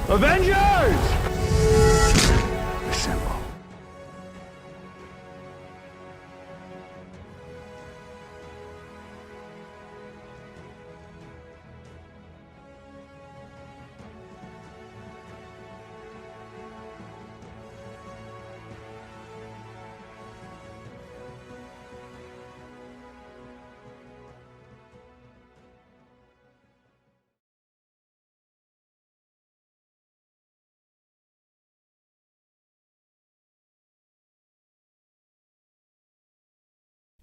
Avengers! Assemble.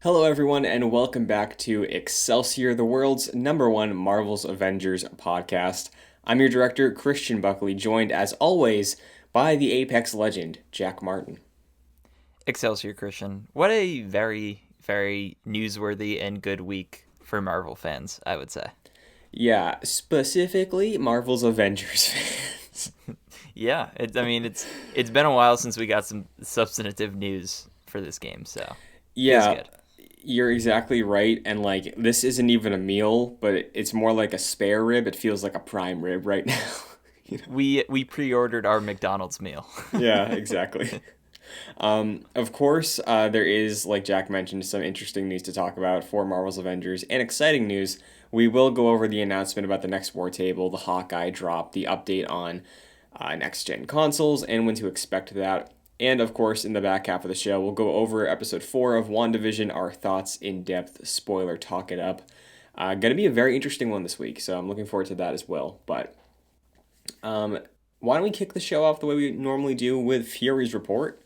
Hello, everyone, and welcome back to Excelsior, the world's #1 Marvel's Avengers podcast. I'm your director, Christian Buckley, joined as always by the Apex legend, Jack Martin. Excelsior, Christian. What a very, very newsworthy and good week for Marvel fans, I would say. Yeah, specifically Marvel's Avengers fans. Yeah, it's been a while since we got some substantive news for this game, so Yeah, feels good. you're exactly right, and like this isn't even a meal, but it's more like a spare rib. It feels like a prime rib right now. We pre-ordered our McDonald's meal. Yeah, exactly. Of course, there is, like Jack mentioned, some interesting news to talk about for Marvel's Avengers, and exciting news. We will go over the announcement about the next war table, the Hawkeye drop, the update on next-gen consoles, and when to expect that. And, of course, in the back half of the show, we'll go over episode 4 of WandaVision, our thoughts in depth, spoiler, talk it up. Gonna be a very interesting one this week, so I'm looking forward to that as well. But why don't we kick the show off the way we normally do with Fury's report,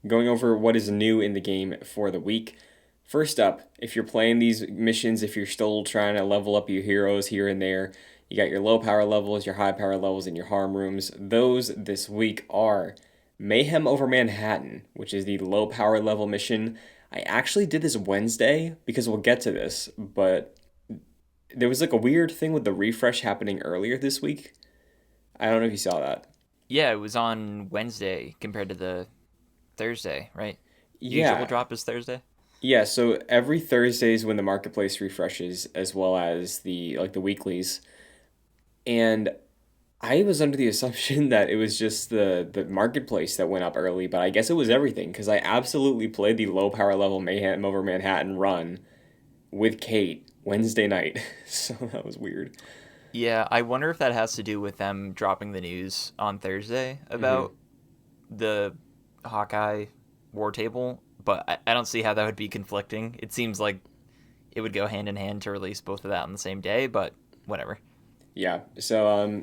going over what is new in the game for the week. First up, if you're playing these missions, if you're still trying to level up your heroes here and there, you got your low power levels, your high power levels, and your harm rooms. Those this week are Mayhem over Manhattan, which is the low power level mission. I actually did this Wednesday because we'll get to this, but there was like a weird thing with the refresh happening earlier this week. I don't know if you saw that. Yeah, it was on Wednesday compared to the Thursday, right? The Yeah. usual drop is Thursday? Yeah, so every Thursdays when the marketplace refreshes, as well as the weeklies, and I was under the assumption that it was just the marketplace that went up early, but I guess it was everything because I absolutely played the low power level Mayhem over Manhattan run with Kate Wednesday night, so that was weird. Yeah, I wonder if that has to do with them dropping the news on Thursday about the Hawkeye war table, but I don't see how that would be conflicting. It seems like it would go hand in hand to release both of that on the same day, but whatever. Yeah, so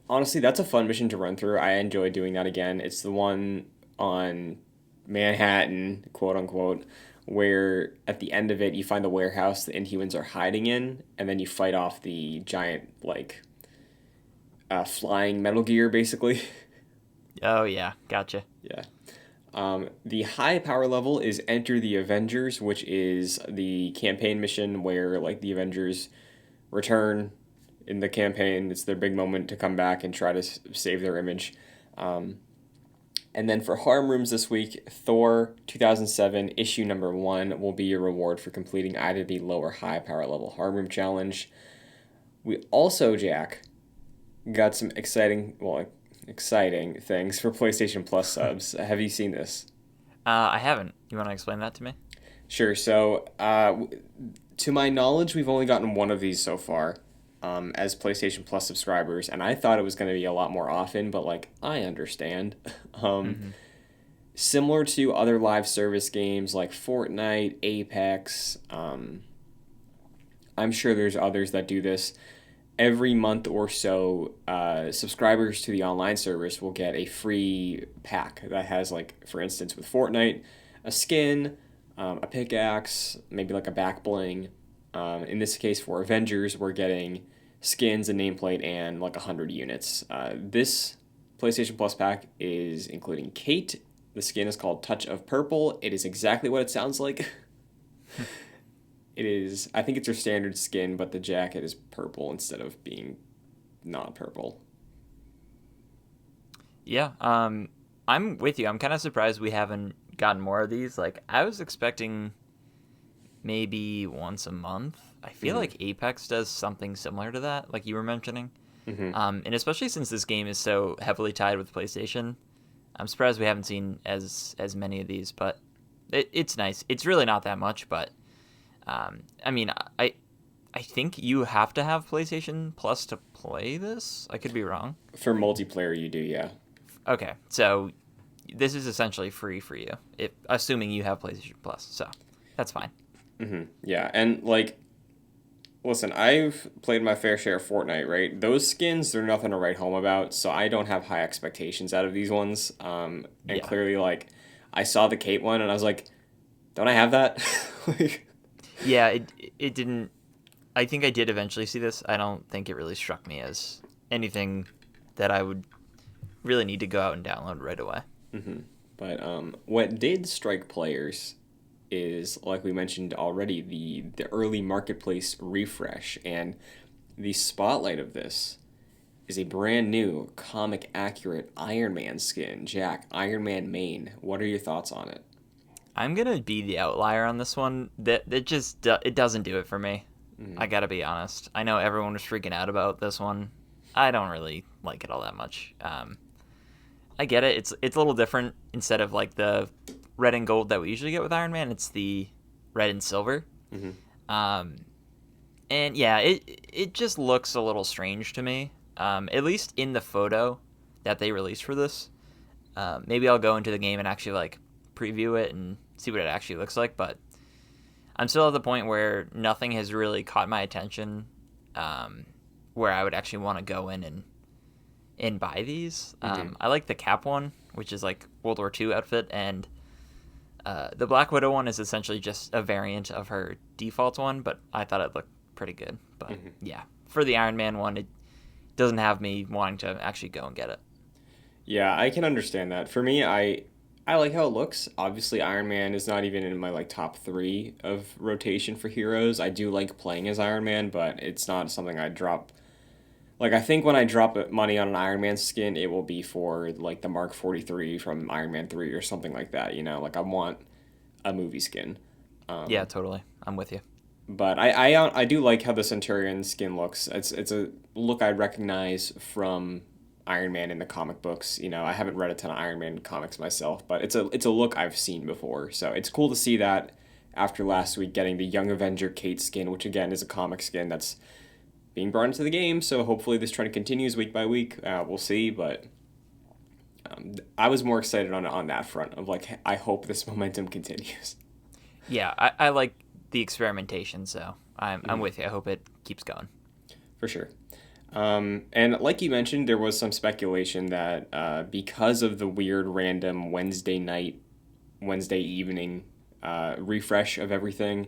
honestly, that's a fun mission to run through. I enjoy doing that again. It's the one on Manhattan, quote unquote, where at the end of it you find the warehouse the Inhumans are hiding in, and then you fight off the giant flying Metal Gear, basically. Oh yeah, gotcha. Yeah. The high power level is Enter the Avengers, which is the campaign mission where like the Avengers return in the campaign. It's their big moment to come back and try to save their image. And then for harm rooms this week, Thor 2007 issue number 1 will be your reward for completing either the low or high power level harm room challenge. We also, Jack, got some exciting things for PlayStation Plus subs. Have you seen this? I haven't. You want to explain that to me? Sure. So, to my knowledge, we've only gotten one of these so far, as PlayStation Plus subscribers, and I thought it was going to be a lot more often, but like I understand. Similar to other live service games like Fortnite, Apex, I'm sure there's others that do this. Every month or so, subscribers to the online service will get a free pack that has, like, for instance, with Fortnite, a skin, a pickaxe, maybe like a back bling. In this case, for Avengers, we're getting skins, a nameplate, and like 100 units. This PlayStation Plus pack is including Kate. The skin is called Touch of Purple. It is exactly what it sounds like. It is, I think it's her standard skin, but the jacket is purple instead of being not purple. Yeah, I'm with you. I'm kind of surprised we haven't gotten more of these. Like, I was expecting maybe once a month. I feel like Apex does something similar to that, like you were mentioning. And especially since this game is so heavily tied with PlayStation, I'm surprised we haven't seen as many of these. But it's nice. It's really not that much, but I mean, I think you have to have PlayStation Plus to play this. I could be wrong. For multiplayer, you do, yeah. Okay, so this is essentially free for you, assuming you have PlayStation Plus. So that's fine. Yeah, and like, listen, I've played my fair share of Fortnite, right? Those skins, they're nothing to write home about, so I don't have high expectations out of these ones. And Yeah. clearly, like, I saw the Kate one, and I was like, don't I have that? Like, Yeah, it didn't. I think I did eventually see this. I don't think it really struck me as anything that I would really need to go out and download right away. but what did strike players is, like we mentioned already, the early marketplace refresh, and the spotlight of this is a brand new comic accurate Iron Man skin. Jack, Iron Man main. What are your thoughts on it? I'm gonna be the outlier on this one. That just it doesn't do it for me. I gotta be honest. I know everyone was freaking out about this one. I don't really like it all that much. I get it. It's a little different. Instead of like the red and gold that we usually get with Iron Man, it's the red and silver. Um, and yeah, it just looks a little strange to me. At least in the photo that they released for this. Maybe I'll go into the game and actually like preview it and see what it actually looks like. But I'm still at the point where nothing has really caught my attention, where I would actually want to go in and buy these. I like the Cap one, which is like World War II outfit, and the Black Widow one is essentially just a variant of her default one, but I thought it looked pretty good. But yeah, for the Iron Man one, it doesn't have me wanting to actually go and get it. Yeah, I can understand that. For me, I like how it looks. Obviously, Iron Man is not even in my like top 3 of rotation for heroes. I do like playing as Iron Man, but it's not something I drop. Like, I think when I drop money on an Iron Man skin, it will be for like the Mark 43 from Iron Man 3 or something like that, you know? Like, I want a movie skin. Yeah, totally. I'm with you. But I do like how the Centurion skin looks. It's a look I recognize from Iron Man in the comic books. You know, I haven't read a ton of Iron Man comics myself, but it's a look I've seen before. So it's cool to see that after last week getting the Young Avenger Kate skin, which again is a comic skin that's being brought into the game. So hopefully this trend continues week by week. We'll see, but I was more excited on that front of like I hope this momentum continues. Yeah, I like the experimentation, so I'm with you. I hope it keeps going. For sure. And like you mentioned, there was some speculation that because of the weird random Wednesday night, Wednesday evening refresh of everything,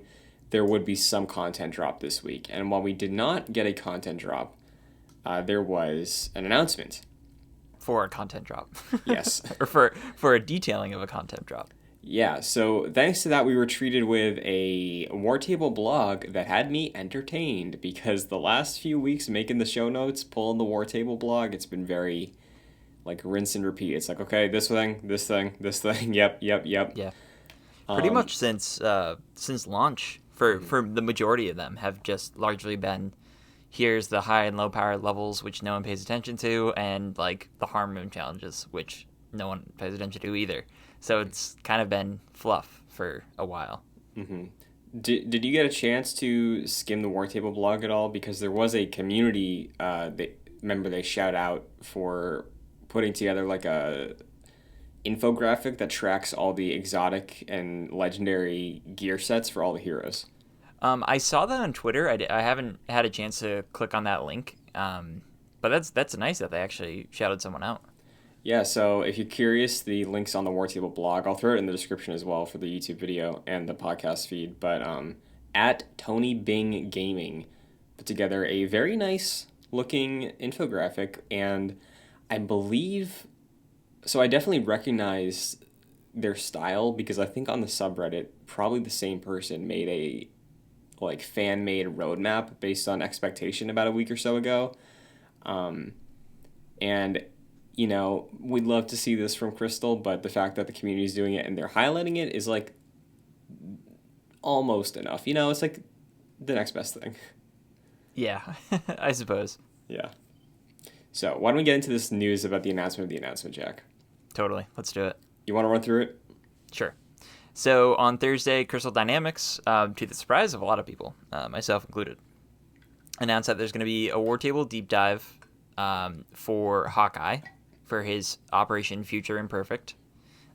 there would be some content drop this week. And while we did not get a content drop, there was an announcement. For a content drop. Yes. Or for a detailing of a content drop. Yeah, so thanks to that, we were treated with a War Table blog that had me entertained because the last few weeks making the show notes, pulling the War Table blog, it's been very like rinse and repeat. It's like, okay, this thing, this thing, this thing, yep. Yeah. Pretty much since launch for the majority of them have just largely been here's the high and low power levels which no one pays attention to, and like the harm room challenges which no one pays attention to either. So it's kind of been fluff for a while. Did you get a chance to skim the War Table blog at all? Because there was a community member they shout out for putting together like a infographic that tracks all the exotic and legendary gear sets for all the heroes. I saw that on Twitter. I haven't had a chance to click on that link, but that's nice that they actually shouted someone out. Yeah, so if you're curious, the link's on the War Table blog. I'll throw it in the description as well for the YouTube video and the podcast feed. But at Tony Bing Gaming put together a very nice looking infographic, and I believe so. I definitely recognize their style because I think on the subreddit, probably the same person made a like fan made roadmap based on expectation about a week or so ago, and you know, we'd love to see this from Crystal, but the fact that the community is doing it and they're highlighting it is like almost enough. You know, it's like the next best thing. Yeah, I suppose. Yeah. So why don't we get into this news about the announcement, Jack? Totally. Let's do it. You want to run through it? Sure. So on Thursday, Crystal Dynamics, to the surprise of a lot of people, myself included, announced that there's going to be a War Table deep dive for Hawkeye for his Operation Future Imperfect.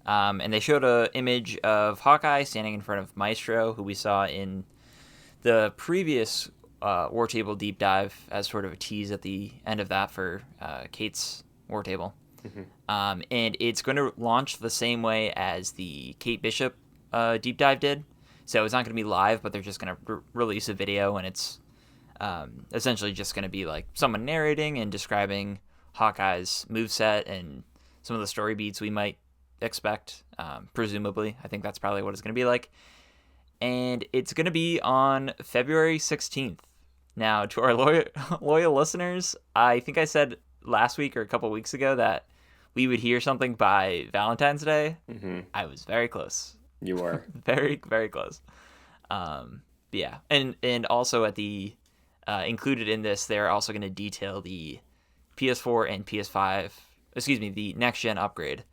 And they showed an image of Hawkeye standing in front of Maestro, who we saw in the previous War Table deep dive as sort of a tease at the end of that for Kate's War Table. And it's going to launch the same way as the Kate Bishop deep dive did. So it's not going to be live, but they're just going to release a video, and it's essentially just going to be like someone narrating and describing Hawkeye's moveset and some of the story beats we might expect, presumably. I think that's probably what it's going to be like. And it's going to be on February 16th. Now, to our loyal listeners, I think I said last week or a couple weeks ago that we would hear something by Valentine's Day. I was very close. You were. Very, very close. Yeah. And also at the included in this, they're also going to detail the PS4 and PS5, the next gen upgrade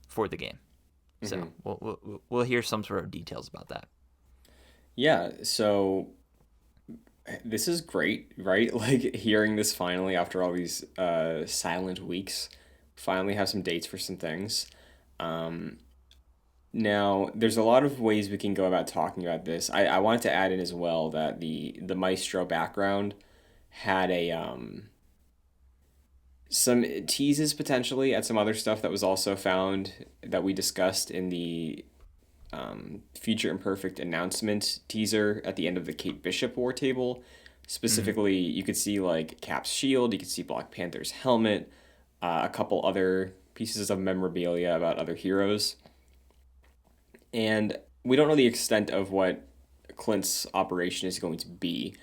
for the game. So we'll hear some sort of details about that. Yeah, so this is great, right? Like hearing this finally after all these silent weeks, finally have some dates for some things. Now, there's a lot of ways we can go about talking about this. I wanted to add in as well that the Maestro background had some teases potentially at some other stuff that was also found that we discussed in the Future Imperfect announcement teaser at the end of the Kate Bishop War Table. Specifically, you could see like Cap's shield, you could see Black Panther's helmet, a couple other pieces of memorabilia about other heroes. And we don't know the extent of what Clint's operation is going to be.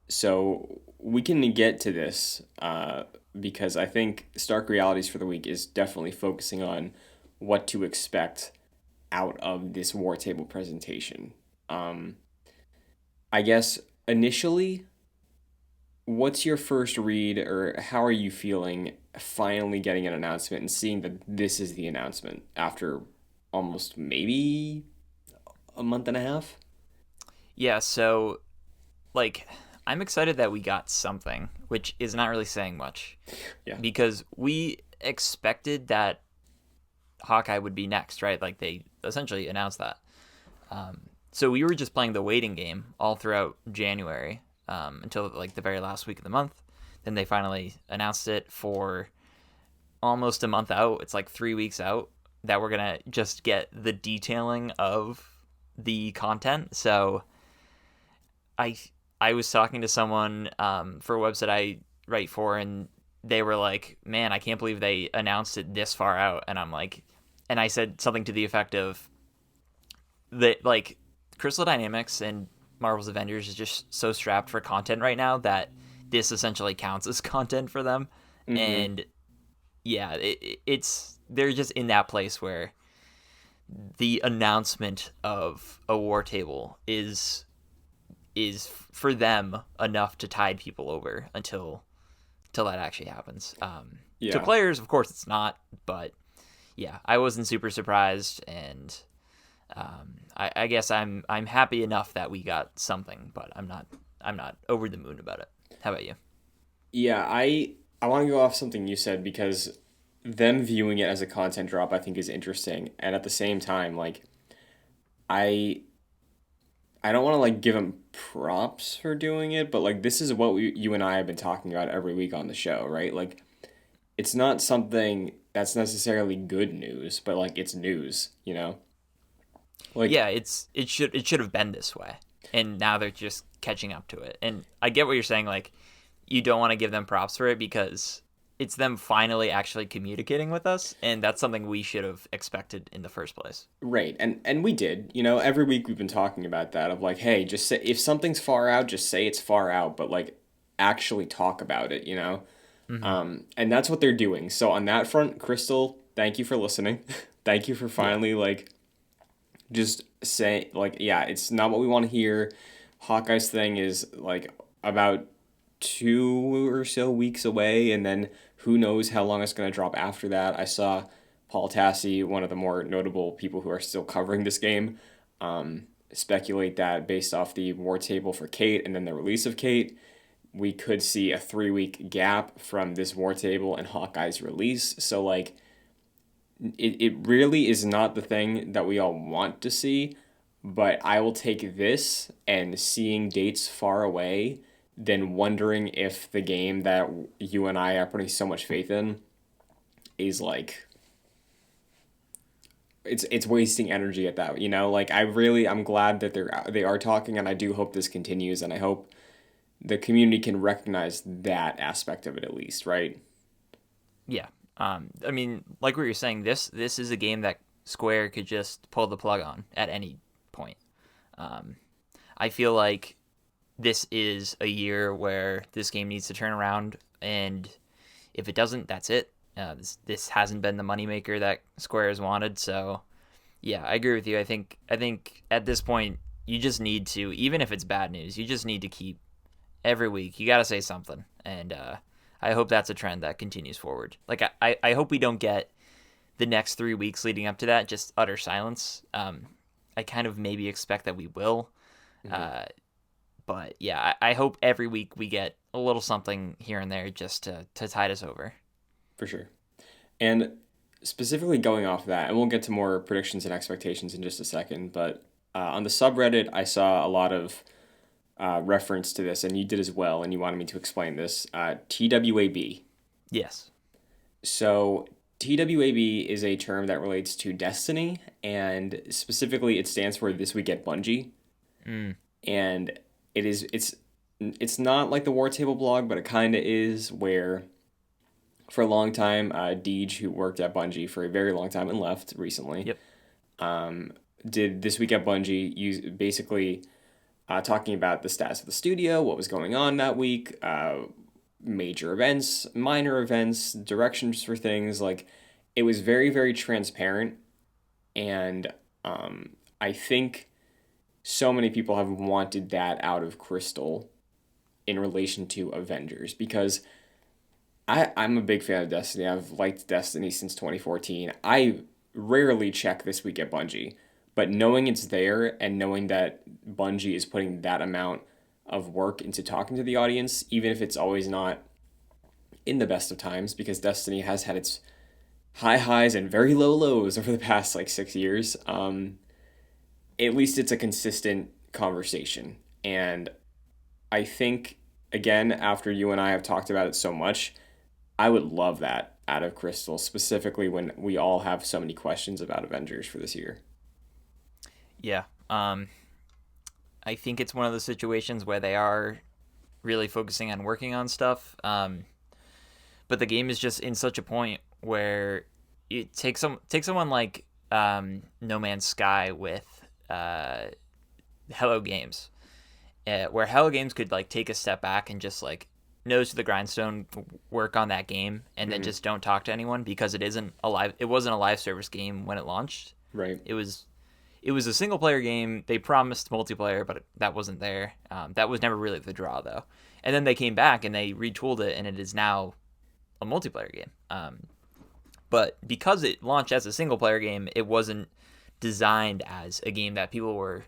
So we can get to this because I think Stark Realities for the week is definitely focusing on what to expect out of this War Table presentation. I guess initially, what's your first read, or how are you feeling finally getting an announcement and seeing that this is the announcement after almost maybe a month and a half? Yeah, so like I'm excited that we got something, which is not really saying much. Yeah. Because we expected that Hawkeye would be next, right? Like they essentially announced that. So we were just playing the waiting game all throughout January until like the very last week of the month. Then they finally announced it for almost a month out. It's like 3 weeks out that we're going to just get the detailing of the content. So I was talking to someone for a website I write for, and they were like, man, I can't believe they announced it this far out. And I'm like, and I said something to the effect of that, like, Crystal Dynamics and Marvel's Avengers is just so strapped for content right now that this essentially counts as content for them. And yeah, it's they're just in that place where the announcement of a War Table is for them enough to tide people over until that actually happens. To players, of course, it's not, but yeah, I wasn't super surprised, and I guess I'm happy enough that we got something, but I'm not over the moon about it. How about you? Yeah, I want to go off something you said because them viewing it as a content drop I think is interesting, and at the same time, like I don't want to like give them props for doing it, but like this is what you and I have been talking about every week on the show, right? Like it's not something that's necessarily good news, but like it's news, you know? Like Yeah, it should have been this way, and now they're just catching up to it. And I get what you're saying. Like, you don't want to give them props for it because it's them finally actually communicating with us, and that's something we should have expected in the first place. right, and we did, you know, every week we've been talking about that of like, hey, just say if something's far out, just say it's far out, but like actually talk about it, you know? And that's what they're doing. So on that front, Crystal, thank you for listening. Thank you for finally like just say like, yeah, it's not what we want to hear. Hawkeye's thing is like about 2 or so weeks away, and then who knows how long it's going to drop after that. I saw Paul Tassi, one of the more notable people who are still covering this game, speculate that based off the war table for Kate and then the release of Kate, we could see a 3 week gap from this war table and Hawkeye's release. So, like, it really is not the thing that we all want to see, but I will take this and seeing dates far away than wondering if the game that you and I are putting so much faith in is like it's wasting energy at that, you know? Like I'm glad that they are talking, and I do hope this continues, and I hope the community can recognize that aspect of it at least, right? Yeah. I mean, like what you're saying, this is a game that Square could just pull the plug on at any point. Um, I feel like this is a year where this game needs to turn around, and if it doesn't, that's it. This hasn't been the moneymaker that Square has wanted, so yeah, I agree with you. I think at this point you just need to, even if it's bad news, you just need to keep every week. You got to say something, and I hope that's a trend that continues forward. Like I hope we don't get the next 3 weeks leading up to that just utter silence. I kind of maybe expect that we will. Mm-hmm. Uh, but yeah, I hope every week we get a little something here and there just to tide us over. For sure. And specifically going off that, and we'll get to more predictions and expectations in just a second, but on the subreddit, I saw a lot of reference to this, and you did as well, and you wanted me to explain this. TWAB. Yes. So, TWAB is a term that relates to Destiny, and specifically it stands for This Week at Bungie. Mm. And it's not like the War Table blog, but it kind of is, where for a long time, Deej, who worked at Bungie for a very long time and left recently, Yep. did This Week at Bungie, basically talking about the status of the studio, what was going on that week, major events, minor events, directions for things. Like, it was very, very transparent. And I think so many people have wanted that out of Crystal in relation to Avengers, because I'm a big fan of Destiny. I've liked Destiny since 2014. I rarely check This Week at Bungie, but knowing it's there and knowing that Bungie is putting that amount of work into talking to the audience, even if it's always not in the best of times, because Destiny has had its high highs and very low lows over the past like 6 years. At least it's a consistent conversation. And I think, again, after you and I have talked about it so much, I would love that out of Crystal, specifically when we all have so many questions about Avengers for this year. Yeah. I think it's one of those situations where they are really focusing on working on stuff. But the game is just in such a point where it take someone like No Man's Sky with Hello Games, where Hello Games could like take a step back and just like nose to the grindstone work on that game, and then Mm-hmm. just don't talk to anyone, because it wasn't a live service game when it launched. Right. It was a single player game. They promised multiplayer, but that wasn't there. That was never really the draw, though. And then they came back and they retooled it, and it is now a multiplayer game. But because it launched as a single player game, it wasn't designed as a game that people were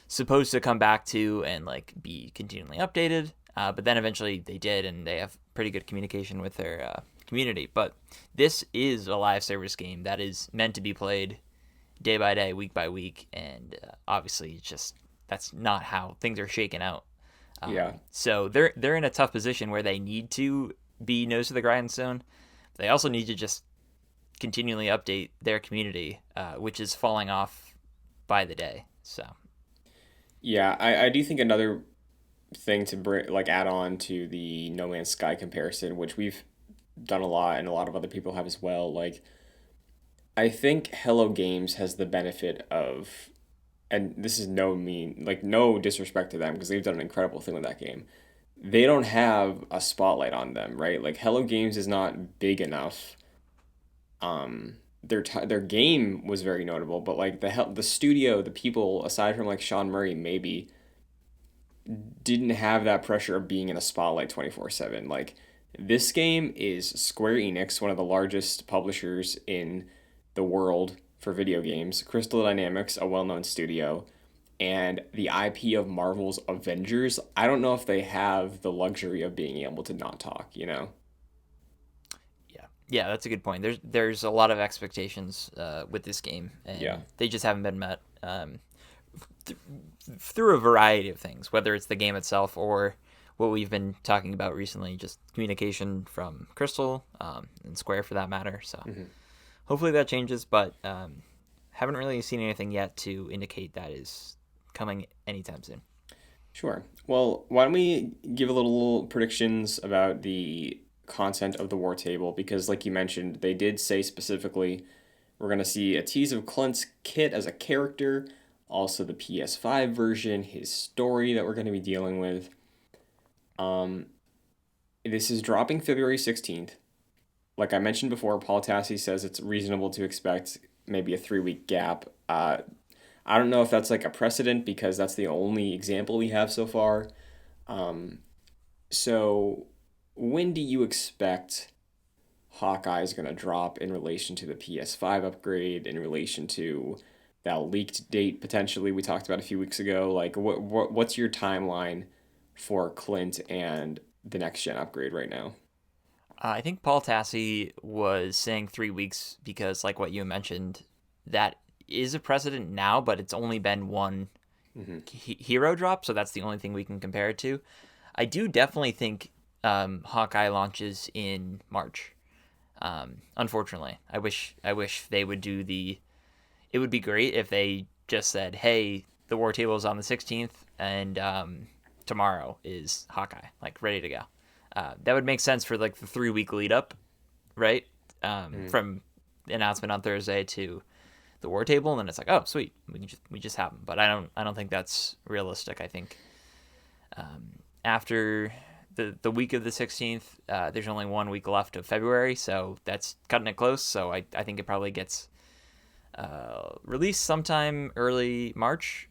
supposed to come back to and like be continually updated. But then eventually they did, and they have pretty good communication with their community. But this is a live service game that is meant to be played day by day, week by week, and obviously it's just that's not how things are shaken out. Yeah. So they're in a tough position where they need to be nose to the grindstone. They also need to just continually update their community, which is falling off by the day. So Yeah, I do think another thing to bring, like, add on to the No Man's Sky comparison, which we've done a lot and a lot of other people have as well. Like, I think Hello Games has the benefit of, and this is no disrespect to them, because they've done an incredible thing with that game. They don't have a spotlight on them, right? Like, Hello Games is not big enough. Their game was very notable, but like the studio, the people aside from like Sean Murray, maybe didn't have that pressure of being in a spotlight 24/7. Like this game is Square Enix, one of the largest publishers in the world for video games, Crystal Dynamics, a well-known studio, and the IP of Marvel's Avengers. I don't know if they have the luxury of being able to not talk, you know? Yeah, that's a good point. There's a lot of expectations with this game, Yeah. and they just haven't been met th- through a variety of things, whether it's the game itself or what we've been talking about recently, just communication from Crystal and Square for that matter. So hopefully that changes, but haven't really seen anything yet to indicate that is coming anytime soon. Sure. Well, why don't we give a little predictions about the content of the War Table? Because, like you mentioned, they did say specifically we're going to see a tease of Clint's kit as a character, also the PS5 version, his story that we're going to be dealing with. Um, this is dropping February 16th. Like I mentioned before, Paul Tassi says it's reasonable to expect maybe a 3 week gap. I don't know if that's like a precedent because that's the only example we have so far. Um, so, when do you expect Hawkeye is going to drop in relation to the PS5 upgrade, in relation to that leaked date potentially we talked about a few weeks ago? Like, what's your timeline for Clint and the next gen upgrade right now? I think Paul Tassi was saying 3 weeks because, like what you mentioned, that is a precedent now, but it's only been one Hmm. hero drop, so that's the only thing we can compare it to. I do definitely think Hawkeye launches in March. Unfortunately, I wish they would do the. It would be great if they just said, "Hey, the War Table is on the 16th, and tomorrow is Hawkeye, like ready to go." That would make sense for like the 3 week lead up, right? From the announcement on Thursday to the War Table, and then it's like, oh, sweet, we just have them. But I don't think that's realistic. I think after the week of the 16th, there's only 1 week left of February, so that's cutting it close. So I think it probably gets released sometime early March.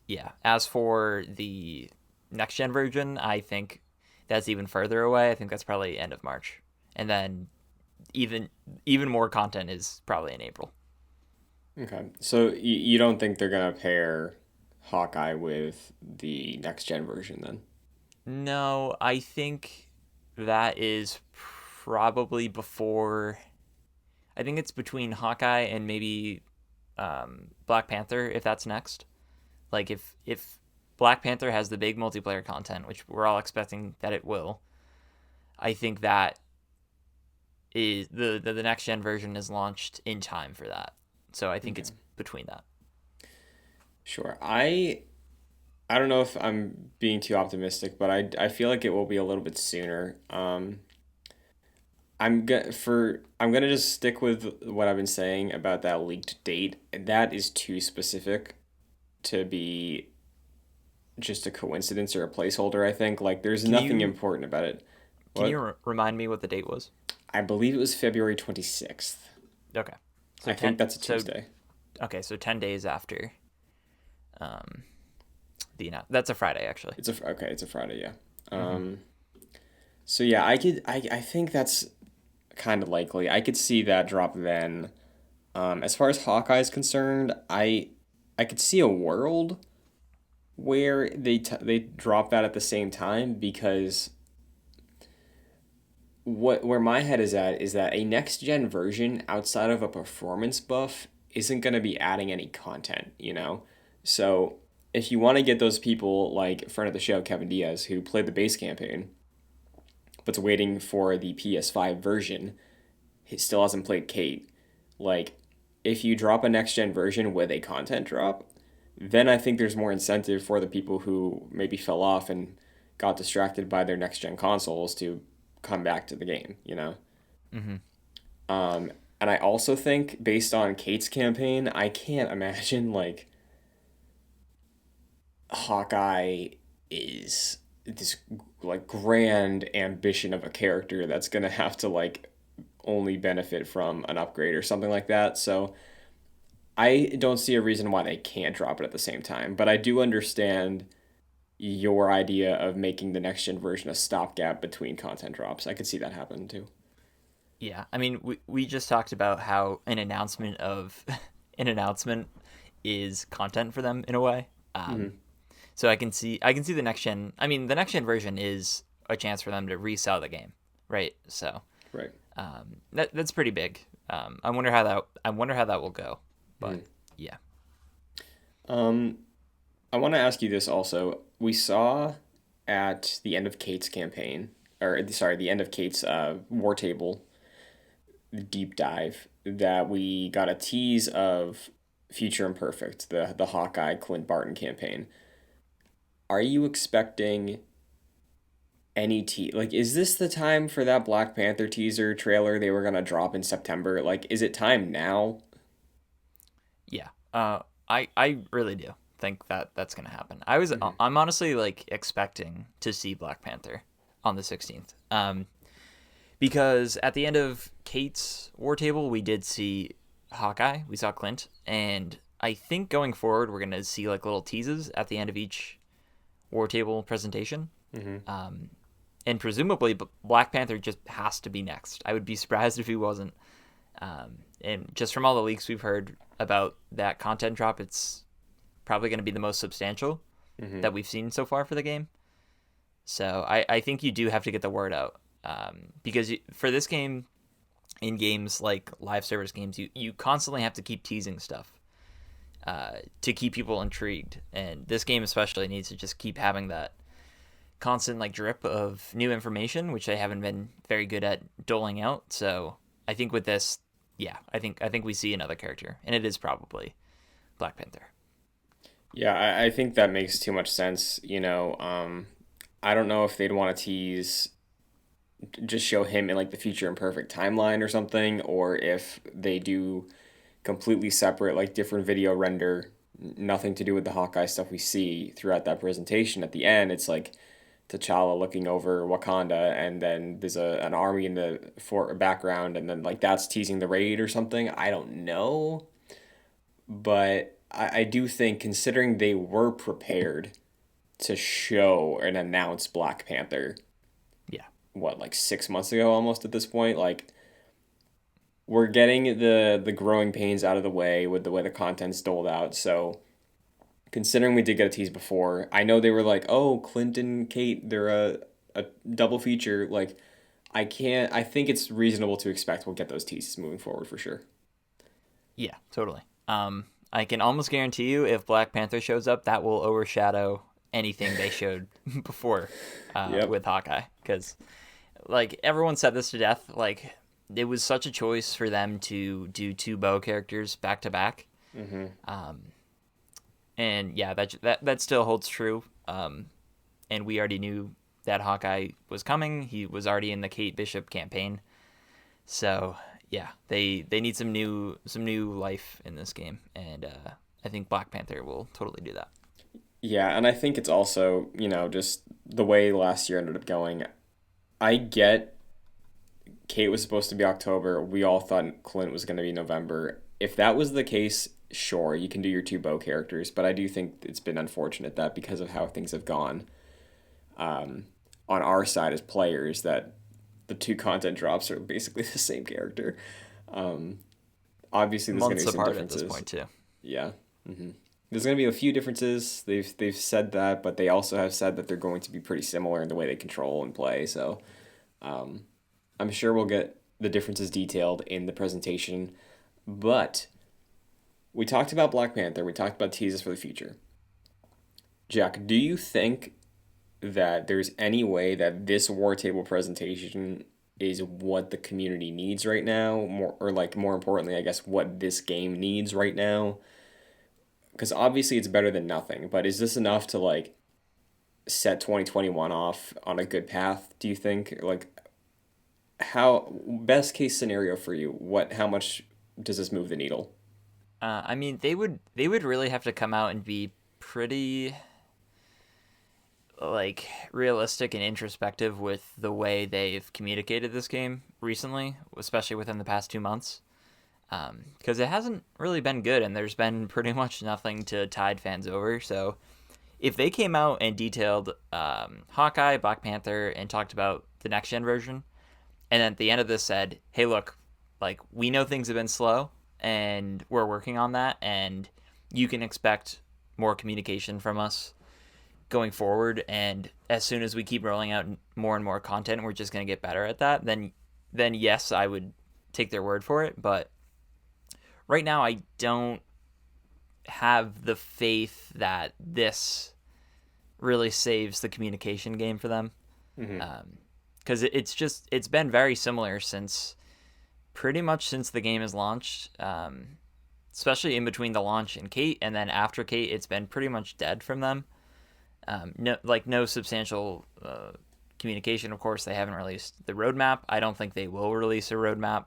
Yeah. As for the next gen version, I think that's even further away. I think that's probably end of March, and then even more content is probably in April. Okay. So, you don't think they're going to pair Hawkeye with the next gen version then? No, I think that is probably before. I think it's between Hawkeye and maybe Black Panther if that's next. Like if Black Panther has the big multiplayer content, which we're all expecting that it will, I think that is the next gen version is launched in time for that. So I think Okay. it's between that. Sure. I don't know if I'm being too optimistic, but I feel like it will be a little bit sooner. I'm gonna just stick with what I've been saying about that leaked date. That is too specific to be just a coincidence or a placeholder, I think. Like there's Can nothing you important about it. can What? you remind me what the date was? I believe it was February 26th. Okay. So I think 10 that's a so Tuesday. okay, so 10 days after um that's a Friday actually. It's a Friday, yeah. Mhm. So yeah, I think that's kind of likely. I could see that drop then. As far as Hawkeye is concerned, I could see a world where they drop that at the same time because where my head is at is that a next gen version outside of a performance buff isn't going to be adding any content, you know? So if you want to get those people like friend of the show Kevin Diaz who played the base campaign but's waiting for the PS5 version, he still hasn't played Kate. Like if you drop a next gen version with a content drop, then I think there's more incentive for the people who maybe fell off and got distracted by their next gen consoles to come back to the game, you know? Mhm. Um, and I also think, based on Kate's campaign, I can't imagine like Hawkeye is this like grand ambition of a character that's gonna have to like only benefit from an upgrade or something like that. So I don't see a reason why they can't drop it at the same time, but I do understand your idea of making the next gen version a stopgap between content drops. I could see that happen too. Yeah, I mean, we just talked about how an announcement of an announcement is content for them in a way. Hmm. So I can see the next gen. I mean, the next gen version is a chance for them to resell the game, right? So Right. that's pretty big. I wonder how that will go. But Mhm. yeah, Um, I want to ask you this also. We saw at the end of Kate's campaign, or sorry, the end of Kate's war table deep dive, that we got a tease of Future Imperfect, the Hawkeye Clint Barton campaign. Are you expecting any like is this the time for that Black Panther teaser trailer they were gonna drop in September? Like, is it time now? yeah. I really do think that that's gonna happen. Hmm. I'm honestly like expecting to see Black Panther on the 16th. Because at the end of Kate's War Table, we did see Hawkeye, we saw Clint, and I think going forward, we're gonna see like little teases at the end of each War Table presentation, Hmm. and presumably Black Panther just has to be next. I would be surprised if he wasn't. And just from all the leaks we've heard about that content drop, it's probably going to be the most substantial Hmm. that we've seen so far for the game. So I think you do have to get the word out, because for this game, in games like live service games, you constantly have to keep teasing stuff to keep people intrigued. And this game especially needs to just keep having that constant like drip of new information, which they haven't been very good at doling out. So I think with this, yeah, I think we see another character, and it is probably Black Panther. Yeah, I think that makes too much sense. I don't know if they'd want to tease, just show him in like the Future Imperfect timeline or something, or if they do completely separate, like different video render, nothing to do with the Hawkeye stuff we see throughout that presentation. At the end, it's like T'Challa looking over Wakanda, and then there's an army in the background, and then like that's teasing the raid or something. I don't know, but I do think considering they were prepared to show and announce Black Panther, Yeah, what, like 6 months ago almost at this point, like we're getting the growing pains out of the way with the way the content's doled out. So considering we did get a tease before, I know they were like, oh, Clint and Kate, they're a double feature. Like, I think it's reasonable to expect we'll get those teases moving forward for sure. yeah, totally. I can almost guarantee you, if Black Panther shows up, that will overshadow anything they showed before Yep. with Hawkeye, because like everyone said this to death. Like it was such a choice for them to do two bow characters back to back, Mm-hmm. and yeah, that still holds true. And we already knew that Hawkeye was coming. He was already in the Kate Bishop campaign, so yeah, they need some new life in this game, and I think Black Panther will totally do that. Yeah, and I think it's also, just the way last year ended up going. I get Kate was supposed to be October. We all thought Clint was going to be November. If that was the case, sure, you can do your two bow characters, but I do think it's been unfortunate that because of how things have gone um, on our side as players, that the two content drops are basically the same character. Um, Obviously, there's going to Months be some apart at this differences. point too. Yeah. Hmm. There's going to be a few differences. They've said that, but they also have said that they're going to be pretty similar in the way they control and play. So um, I'm sure we'll get the differences detailed in the presentation. But we talked about Black Panther. We talked about teases for the future. Jack, do you think that there's any way that this war table presentation is what the community needs right now, more or like more importantly, I guess what this game needs right now? Because obviously it's better than nothing, but is this enough to like set 2021 off on a good path, do you think? Like, how best case scenario for you, what how much does this move the needle? I mean, they would really have to come out and be pretty like realistic and introspective with the way they've communicated this game recently, especially within the past 2 months. because it hasn't really been good, and there's been pretty much nothing to tide fans over. So if they came out and detailed Hawkeye, Black Panther, and talked about the next gen version, and then at the end of this said, "Hey, look, like we know things have been slow, and we're working on that, and you can expect more communication from us going forward. And as soon as we keep rolling out more and more content, we're just going to get better at that." Then yes, I would take their word for it. But right now, I don't have the faith that this really saves the communication game for them. Because it's been very similar since pretty much since the game has launched, especially in between the launch and Kate, and then after Kate, it's been pretty much dead from them. No substantial communication. Of course, they haven't released the roadmap. I don't think they will release a roadmap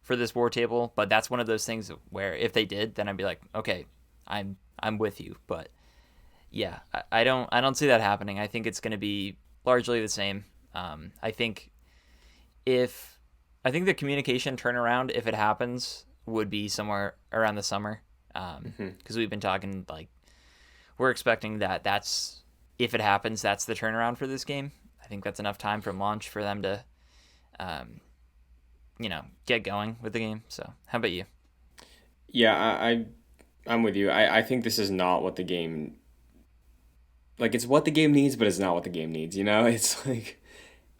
for this war table, but that's one of those things where if they did, then I'd be like, okay, I'm with you. But yeah, I don't see that happening. I think it's going to be largely the same. I think the communication turnaround, if it happens, would be somewhere around the summer, because we've been talking like we're expecting that's if it happens, that's the turnaround for this game. I think that's enough time from launch for them to, get going with the game. So, how about you? Yeah, I'm with you. I think this is not what the game, like, it's what the game needs, but it's not what the game needs, you know? It's like,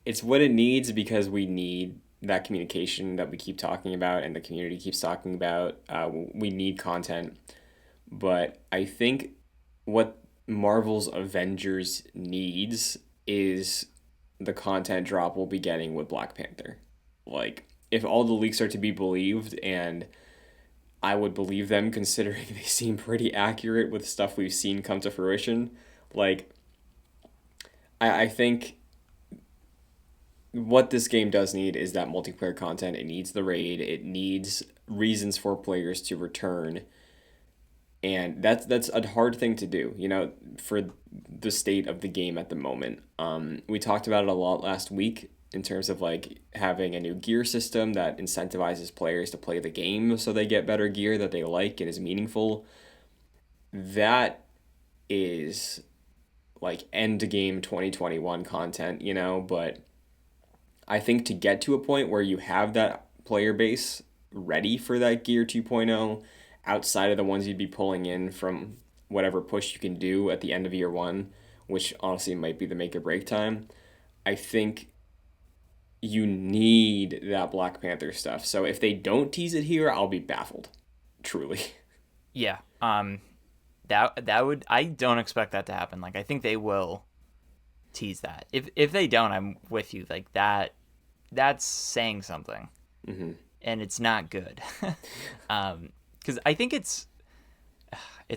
it's what it needs because we need that communication that we keep talking about and the community keeps talking about. We need content. But I think what Marvel's Avengers needs is the content drop we'll be getting with Black Panther. Like, if all the leaks are to be believed, and I would believe them considering they seem pretty accurate with stuff we've seen come to fruition, like, I think what this game does need is that multiplayer content. It needs the raid. It needs reasons for players to return, and that's a hard thing to do, for the state of the game at the moment. We talked about it a lot last week in terms of like having a new gear system that incentivizes players to play the game so they get better gear that they like and is meaningful. That is like end game 2021 content, but I think to get to a point where you have that player base ready for that Gear 2.0, outside of the ones you'd be pulling in from whatever push you can do at the end of year one, which honestly might be the make or break time, I think you need that Black Panther stuff. So if they don't tease it here, I'll be baffled. Truly. Yeah. That would, I don't expect that to happen. Like, I think they will tease that. If they don't, I'm with you. Like, that's saying something. And it's not good. Because I think it's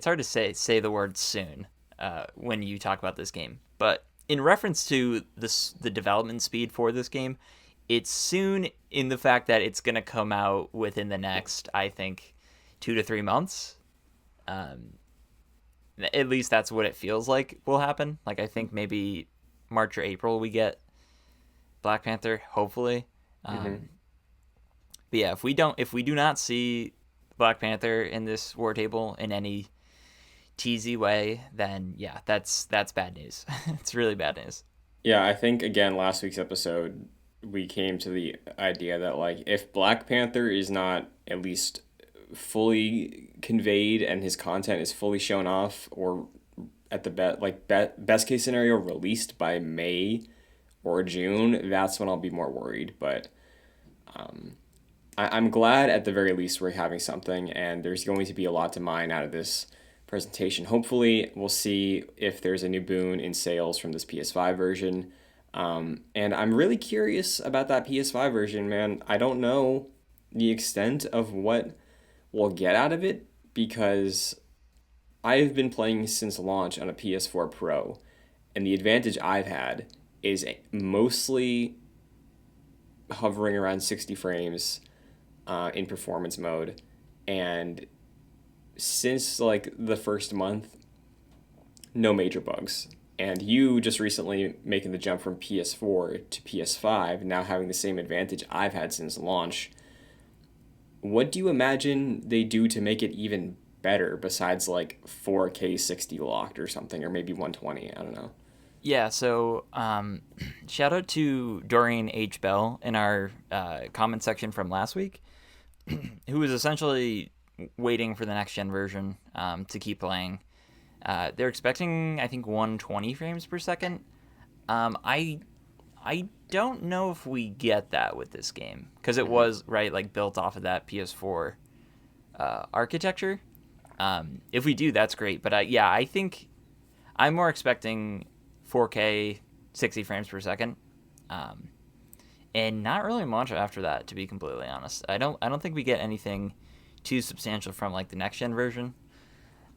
hard to say the word soon when you talk about this game. But in reference to the development speed for this game, it's soon in the fact that it's going to come out within the next, I think, 2 to 3 months. At least that's what it feels like will happen. Like, I think maybe March or April we get Black Panther, hopefully. But yeah, if we do not see Black Panther in this war table in any teasy way, then yeah, that's bad news. It's really bad news. Yeah, I think again last week's episode we came to the idea that like if Black Panther is not at least fully conveyed and his content is fully shown off, or at the best case scenario released by May or June, that's when I'll be more worried. But I'm glad at the very least we're having something, and there's going to be a lot to mine out of this presentation. Hopefully, we'll see if there's a new boon in sales from this PS5 version. And I'm really curious about that PS5 version, man. I don't know the extent of what we'll get out of it because I've been playing since launch on a PS4 Pro, and the advantage I've had is mostly hovering around 60 frames in performance mode. And since like the first month, no major bugs. And you just recently making the jump from PS4 to PS5, now having the same advantage I've had since launch. What do you imagine they do to make it even better besides like 4K 60 locked or something, or maybe 120? I don't know. Yeah, so shout out to Dorian H. Bell in our comment section from last week, who was essentially waiting for the next gen version to keep playing. They're expecting, I think, 120 frames per second. I don't know if we get that with this game because it Hmm. was right like built off of that PS4 architecture. If we do, that's great. But yeah, I think I'm more expecting 4K 60 frames per second, um, and not really much after that. To be completely honest, I don't think we get anything too substantial from like the next gen version.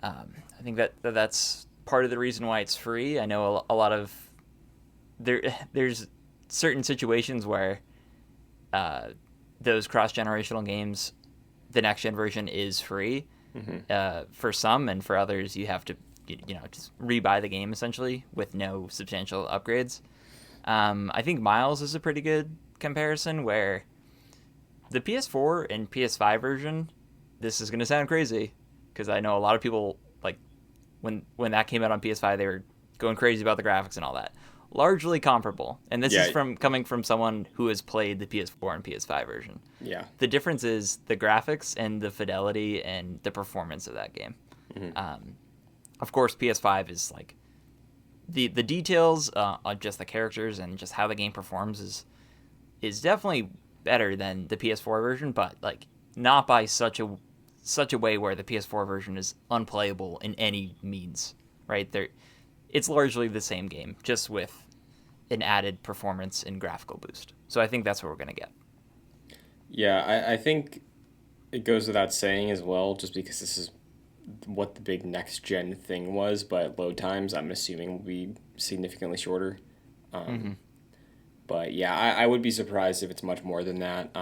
I think that's part of the reason why it's free. I know a lot of there's certain situations where uh, those cross generational games, the next gen version is free Hmm. for some, and for others you have to just rebuy the game essentially with no substantial upgrades. I think Miles is a pretty good comparison where the PS4 and PS5 version. This is going to sound crazy because I know a lot of people like when that came out on PS5 they were going crazy about the graphics and all that. Largely comparable, and this is Yeah, from coming from someone who has played the PS4 and PS5 version. yeah. The difference is the graphics and the fidelity and the performance of that game. Hmm. Um, of course, PS5 is like the details on just the characters and just how the game performs is definitely better than the PS4 version, but like not by such a way where the PS4 version is unplayable in any means. Right there, it's largely the same game, just with an added performance and graphical boost. So I think that's what we're gonna get. Yeah, I think it goes without saying as well, just because this is what the big next gen thing was, but load times, I'm assuming, will be significantly shorter. Mm-hmm. But yeah, I would be surprised if it's much more than that.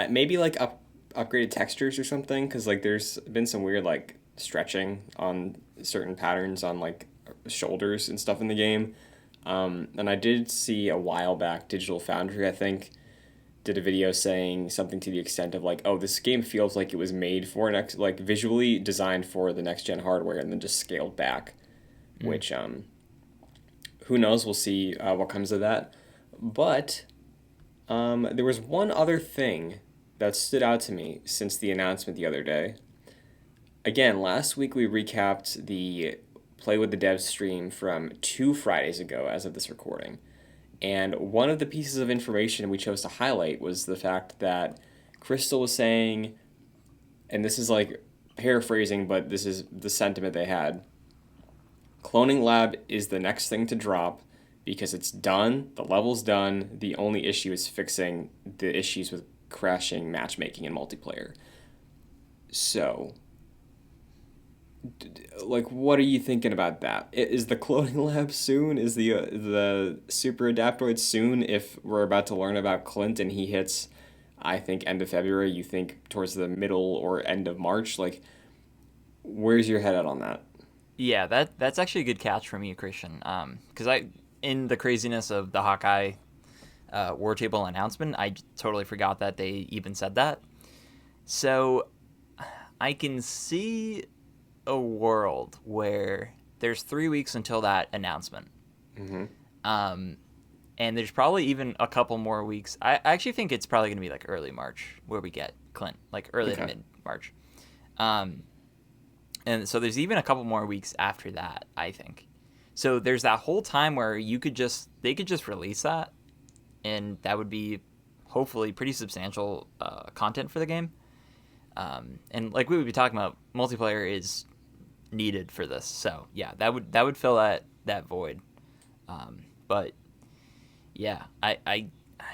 Maybe like upgraded textures or something, because like there's been some weird like stretching on certain patterns on like shoulders and stuff in the game. And I did see a while back, Digital Foundry, I think, did a video saying something to the extent of like, oh, this game feels like it was made for next, like visually designed for the next gen hardware and then just scaled back. Mm. Which who knows? We'll see what comes of that. But there was one other thing that stood out to me since the announcement the other day. Again, last week we recapped the Play with the Devs stream from 2 Fridays ago as of this recording. And one of the pieces of information we chose to highlight was the fact that Crystal was saying, and this is like paraphrasing, but this is the sentiment they had. Cloning Lab is the next thing to drop because it's done, the level's done. The only issue is fixing the issues with crashing matchmaking and multiplayer. So, like, what are you thinking about that? Is the Cloning Lab soon? Is the Super Adaptoid soon? If we're about to learn about Clint and he hits, I think end of February. You think towards the middle or end of March? Like, where's your head at on that? Yeah, that's actually a good catch from you, Christian. Because I, in the craziness of the Hawkeye War Table announcement, I totally forgot that they even said that. So I can see a world where there's 3 weeks until that announcement. Mm-hmm. Um, and there's probably even a couple more weeks. I actually think it's probably going to be like early March where we get Clint, like early to Okay. mid March. Um, and so there's even a couple more weeks after that, I think. So there's that whole time where they could just release that, and that would be hopefully pretty substantial content for the game. And like we would be talking about, multiplayer is needed for this. So yeah, that would fill that void. But yeah, I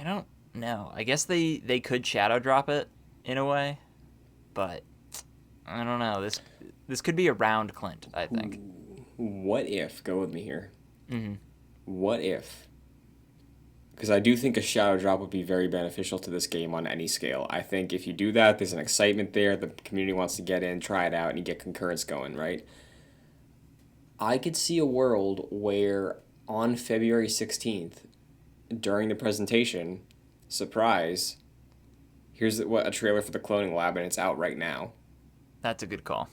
don't know. I guess they could shadow drop it in a way, but I don't know. This could be around Clint, I think. What if? Go with me here. Hmm. What if? Because I do think a shadow drop would be very beneficial to this game on any scale. I think if you do that, there's an excitement there. The community wants to get in, try it out, and you get concurrence going, right? I could see a world where on February 16th, during the presentation, surprise, here's what a trailer for the Cloning Lab, and it's out right now. That's a good call.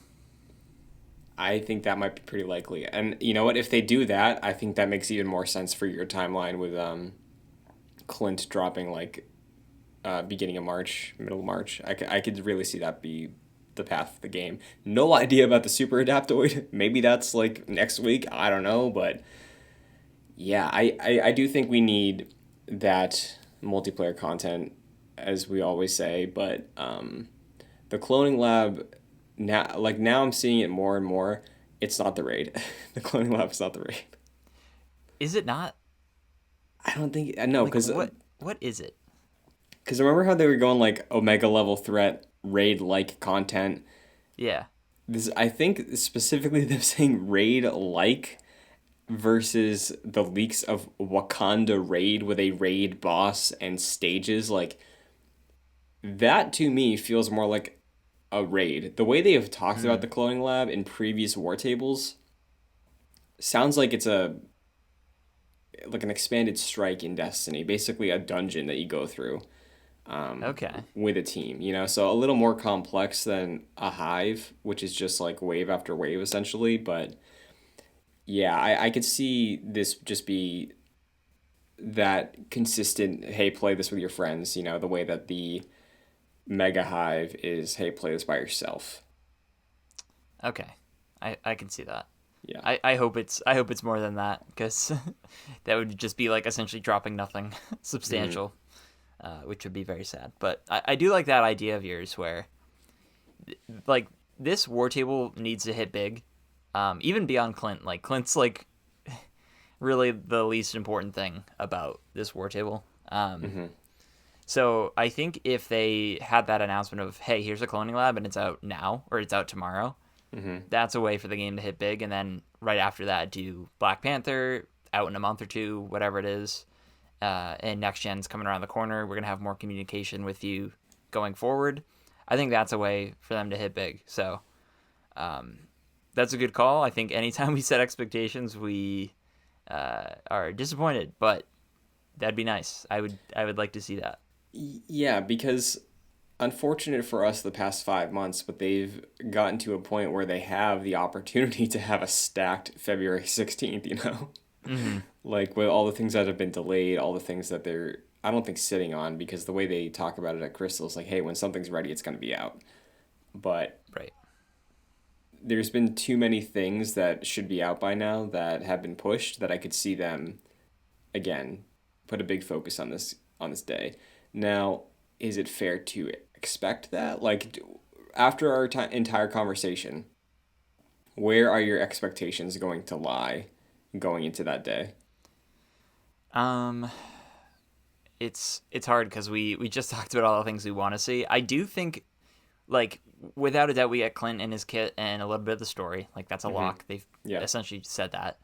I think that might be pretty likely. And you know what? If they do that, I think that makes even more sense for your timeline with Clint dropping like beginning of March, middle of March. I could really see that be the path of the game. No idea about the Super Adaptoid. Maybe that's like next week. I don't know. But yeah, I do think we need that multiplayer content, as we always say. But the Cloning Lab, now I'm seeing it more and more. It's not the raid. The Cloning Lab is not the raid. Is it not? I don't think no, Like because what is it? remember how they were going like Omega level threat raid like content. Yeah. This I think specifically them saying raid like versus the leaks of Wakanda raid with a raid boss and stages, like that to me feels more like a raid. The way they have talked about Hmm. the Cloning Lab in previous war tables sounds like it's a like an expanded strike in Destiny, basically a dungeon that you go through Okay. with a team, you know? So a little more complex than a hive, which is just like wave after wave essentially. But yeah, I could see this just be that consistent, hey, play this with your friends, you know, the way that the Mega Hive is, hey, play this by yourself. Okay. I can see that. Yeah. I hope it's more than that because that would just be like essentially dropping nothing Mm-hmm. substantial, which would be very sad. But I do like that idea of yours where like this war table needs to hit big, even beyond Clint. Like Clint's like really the least important thing about this war table. Mm-hmm. So I think if they had that announcement of hey, here's a cloning lab and it's out now or it's out tomorrow, Mm-hmm. that's a way for the game to hit big. And then right after that, do Black Panther out in a month or two, whatever it is. And next gen's coming around the corner. We're gonna have more communication with you going forward. I think that's a way for them to hit big. So that's a good call. I think anytime we set expectations, we are disappointed, but that'd be nice. I would like to see that. Yeah, because unfortunate for us the past 5 months, but they've gotten to a point where they have the opportunity to have a stacked February 16th, you know? Hmm. Like with all the things that have been delayed, all the things that they're, I don't think sitting on, because the way they talk about it at Crystal is like, hey, when something's ready, it's going to be out. But Right. there's been too many things that should be out by now that have been pushed that I could see them again put a big focus on this day. Now, is it fair to expect that? Like after our entire conversation, where are your expectations going to lie going into that day? Um, it's hard because we just talked about all the things we want to see. I do think like without a doubt we get Clint and his kit and a little bit of the story. Like that's a Mm-hmm. lock. They've Yeah. essentially said that.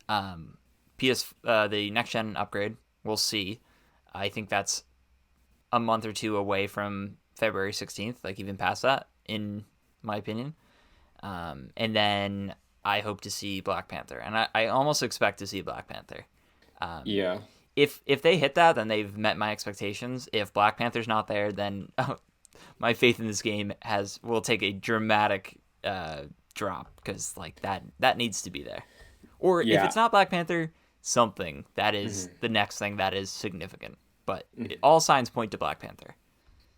The next gen upgrade we'll see. I think that's a month or two away from February 16th, like even past that, in my opinion. And then I hope to see Black Panther, and I almost expect to see Black Panther. Yeah. If they hit that, then they've met my expectations. If Black Panther's not there, then my faith in this game has will take a dramatic drop because like that needs to be there. Or if Yeah. it's not Black Panther, something that is Mm-hmm. the next thing that is significant. But all signs point to Black Panther.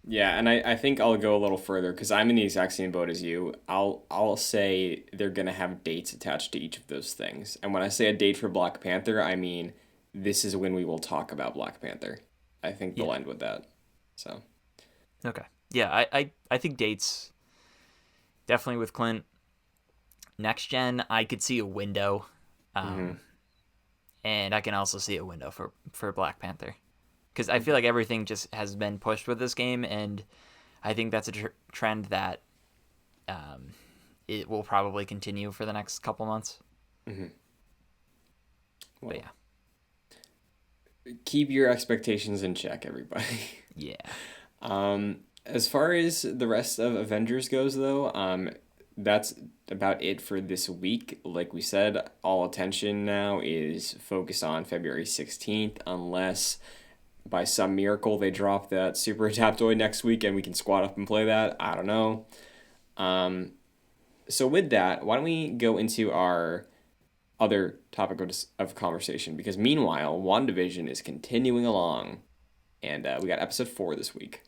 Yeah, and I think I'll go a little further because I'm in the exact same boat as you. I'll say they're gonna have dates attached to each of those things. And when I say a date for Black Panther, I mean this is when we will talk about Black Panther. I think they'll Yeah. end with that. So Okay. Yeah, I think dates definitely with Clint. Next gen, I could see a window, hmm um, and I can also see a window for Black Panther because I feel like everything just has been pushed with this game, and I think that's a trend that um, it will probably continue for the next couple months. hmm But well, yeah, keep your expectations in check, everybody. yeah, As far as the rest of Avengers goes, though, that's about it for this week. Like we said, all attention now is focused on February 16th, unless by some miracle they drop that Super Adaptoid next week and we can squat up and play that. I don't know. Um, so with that, why don't we go into our other topic of conversation? Because meanwhile, WandaVision is continuing along, and we got episode 4 this week.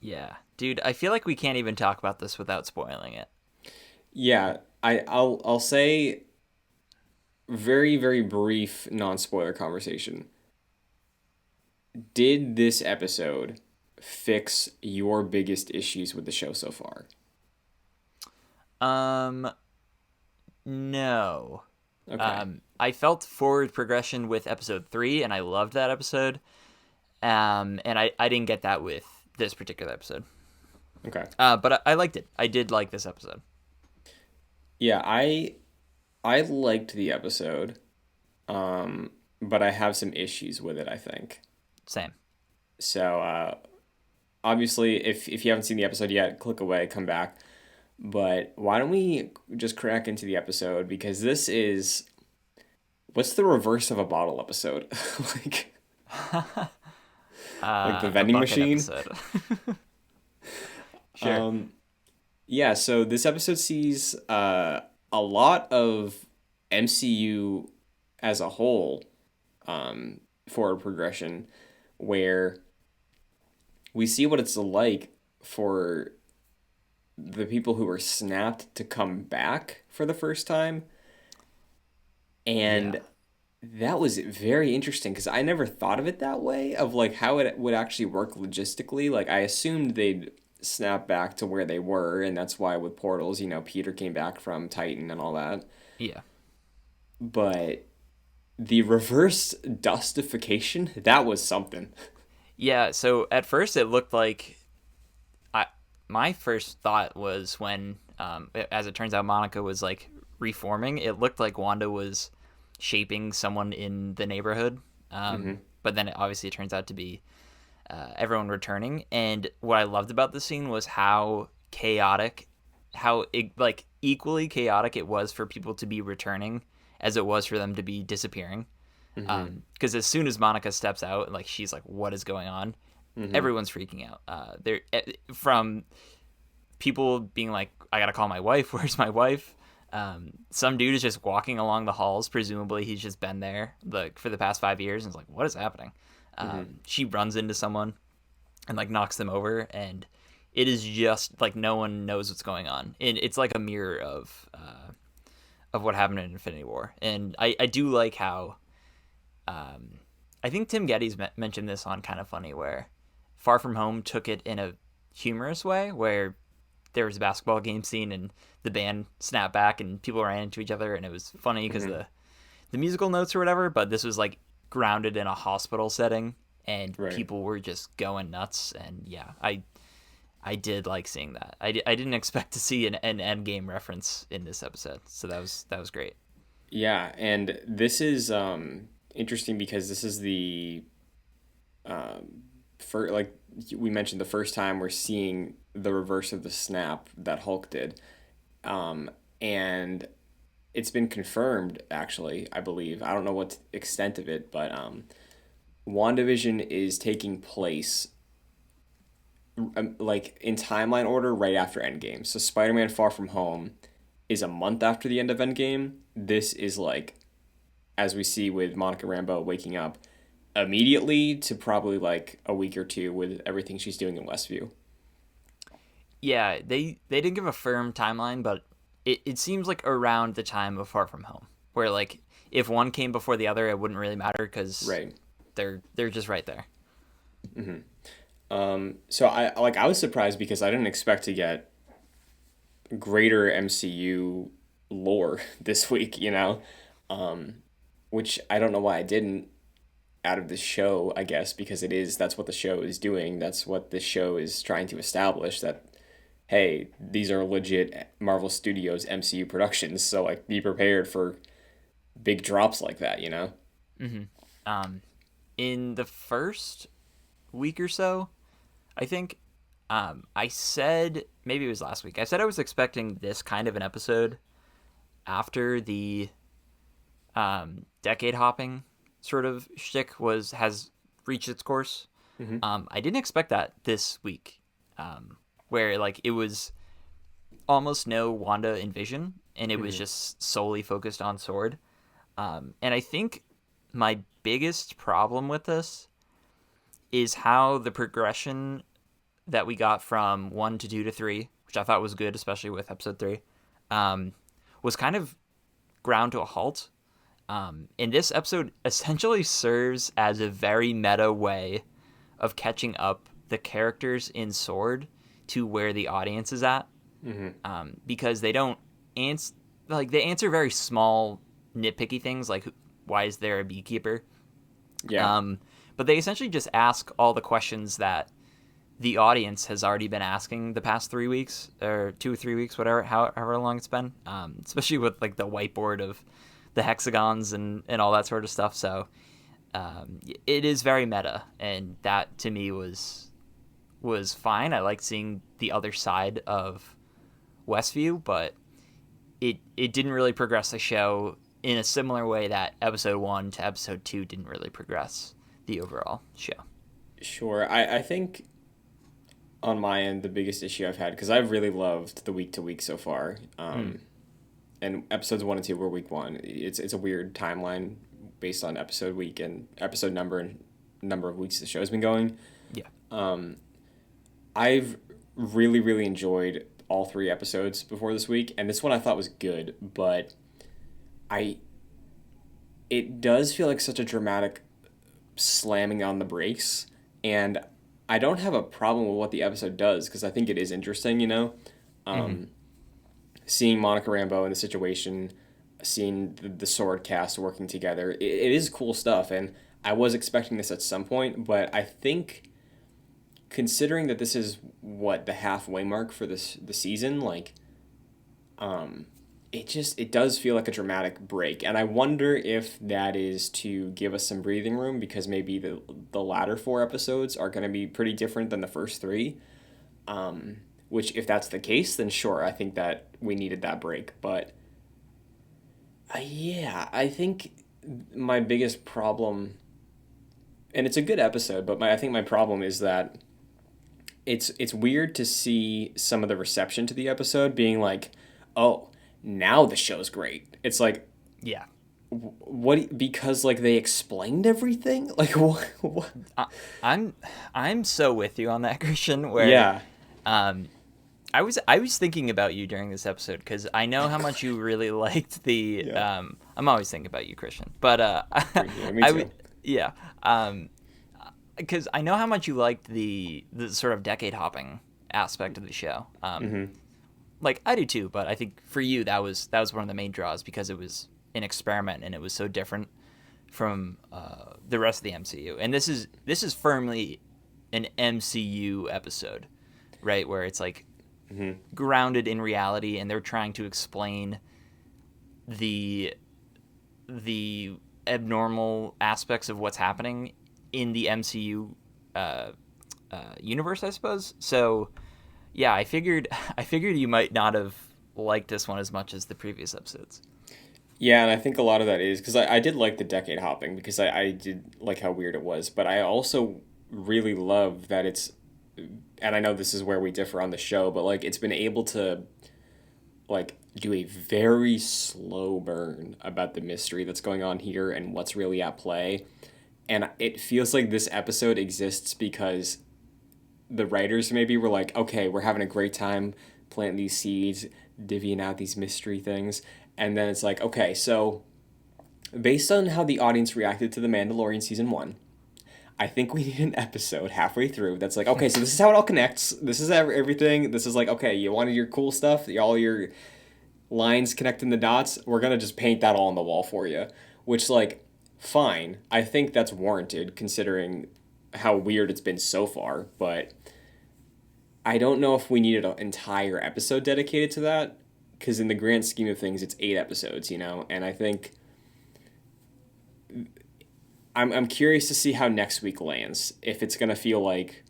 Yeah, dude, I feel like we can't even talk about this without spoiling it. Yeah, I'll say very very brief non spoiler conversation. Did this episode fix your biggest issues with the show so far? Um, no. Okay. I felt forward progression with episode 3, and I loved that episode. And I didn't get that with this particular episode. Okay. But I liked it. I did like this episode. Yeah, I liked the episode, but I have some issues with it, I think. Same. So, obviously, if you haven't seen the episode yet, click away, come back. But why don't we just crack into the episode? Because this is, what's the reverse of a bottle episode? like, like the A vending bucket machine? episode. Sure. Yeah, so this episode sees a lot of MCU as a whole forward progression, where we see what it's like for the people who were snapped to come back for the first time. Yeah. And that was very interesting because I never thought of it that way, of like how it would actually work logistically. Like I assumed they'd snap back to where they were, and that's why with portals, Peter came back from Titan and all that. Yeah. But the reverse dustification, that was something. Yeah. So at first it looked like my first thought was when, as it turns out, Monica was like reforming. It looked like Wanda was shaping someone in the neighborhood. But then obviously it turns out to be everyone returning. And what I loved about the scene was how chaotic, like equally chaotic it was for people to be returning as it was for them to be disappearing. Because as soon as Monica steps out, like she's like, "What is going on?" Everyone's freaking out. From people being like, "I gotta call my wife. Where's my wife?" Some dude is just walking along the halls. Presumably, he's just been there like for the past 5 years, and it's like, "What is happening?" She runs into someone and like knocks them over, and it is just like no one knows what's going on. And it's like a mirror of what happened in Infinity War. And I do like how I think Tim Geddes mentioned this on Kind of Funny, where Far From Home took it in a humorous way, where there was a basketball game scene and the band snapped back and people ran into each other, and it was funny because the musical notes or whatever. But this was like grounded in a hospital setting, and Right. people were just going nuts. And yeah, I did like seeing that. I didn't expect to see an Endgame reference in this episode, so that was great. Yeah, and this is interesting because this is the for like we mentioned, the first time we're seeing the reverse of the snap that Hulk did, and it's been confirmed actually. I believe, I don't know what extent of it, but WandaVision is taking place like in timeline order right after Endgame. So Spider-Man Far From Home is a month after the end of Endgame. This is like, as we see with Monica Rambeau waking up, immediately to probably like a week or two with everything she's doing in Westview. Yeah, they didn't give a firm timeline, but it seems like around the time of Far From Home, where like if one came before the other, it wouldn't really matter because Right. they're just right there. So I was surprised because I didn't expect to get greater MCU lore this week, which I don't know why I didn't out of the show, I guess, because that's what the show is doing. That's what the show is trying to establish, that, hey, these are legit Marvel Studios MCU productions, so like be prepared for big drops like that. In the first week or so, I think I said, maybe it was last week, I said I was expecting this kind of an episode after the decade hopping sort of shtick has reached its course. I didn't expect that this week, where like it was almost no Wanda and Vision, and it was just solely focused on Sword. And I think my biggest problem with this is how the progression that we got from 1 to 2 to 3, which I thought was good, especially with episode 3, was kind of ground to a halt. And this episode essentially serves as a very meta way of catching up the characters in Sword to where the audience is at. Because they don't answer, like, they answer very small, nitpicky things, like, why is there a beekeeper? Yeah. But they essentially just ask all the questions that the audience has already been asking the past 3 weeks, or 2 or 3 weeks, whatever, however long it's been, especially with, like, the whiteboard of the hexagons and all that sort of stuff. So it is very meta, and that, to me, was fine. I liked seeing the other side of Westview, but it didn't really progress the show in a similar way that episode 1 to episode 2 didn't really progress the overall show. Sure. I think on my end, the biggest issue I've had, because I've really loved the week to week so far, and episodes 1 and 2 were week 1. It's a weird timeline based on episode week and episode number and number of weeks the show's been going. Yeah. I've really, really enjoyed all 3 episodes before this week, and this one I thought was good, but it does feel like such a dramatic slamming on the brakes, and I don't have a problem with what the episode does, because I think it is interesting, you know? Seeing Monica Rambeau in the situation, seeing the Sword cast working together, it is cool stuff, and I was expecting this at some point, but I think considering that this is the halfway mark for the season, like, it does feel like a dramatic break, and I wonder if that is to give us some breathing room, because maybe the latter 4 episodes are going to be pretty different than the first 3. Which, if that's the case, then sure, I think that we needed that break. But yeah, I think my biggest problem, and it's a good episode, but I think my problem is that it's weird to see some of the reception to the episode being like, oh, now the show's great. It's like, Yeah. what? Because like they explained everything. Like what? I'm so with you on that, Christian. Where Yeah. I was thinking about you during this episode, because I know how much you really liked the. Yeah. I'm always thinking about you, Christian. But Yeah, me too. Yeah. Because I know how much you liked the sort of decade hopping aspect of the show. Like, I do too, but I think for you that was one of the main draws, because it was an experiment and it was so different from the rest of the MCU. And this is firmly an MCU episode, right? Where it's like grounded in reality, and they're trying to explain the abnormal aspects of what's happening in the MCU universe, I suppose. So yeah, I figured you might not have liked this one as much as the previous episodes. Yeah, and I think a lot of that is because I did like the decade hopping, because I did like how weird it was, but I also really love that it's, and I know this is where we differ on the show, but like it's been able to like do a very slow burn about the mystery that's going on here and what's really at play. And it feels like this episode exists because the writers maybe were like, okay, we're having a great time planting these seeds, divvying out these mystery things. And then it's like, okay, so based on how the audience reacted to The Mandalorian Season 1, I think we need an episode halfway through that's like, okay, so this is how it all connects. This is everything. This is like, okay, you wanted your cool stuff, all your lines connecting the dots. We're going to just paint that all on the wall for you. Which, like, fine. I think that's warranted considering how weird it's been so far. But I don't know if we needed an entire episode dedicated to that. Because in the grand scheme of things, it's 8 episodes, you know? And I think I'm curious to see how next week lands. If it's going to feel like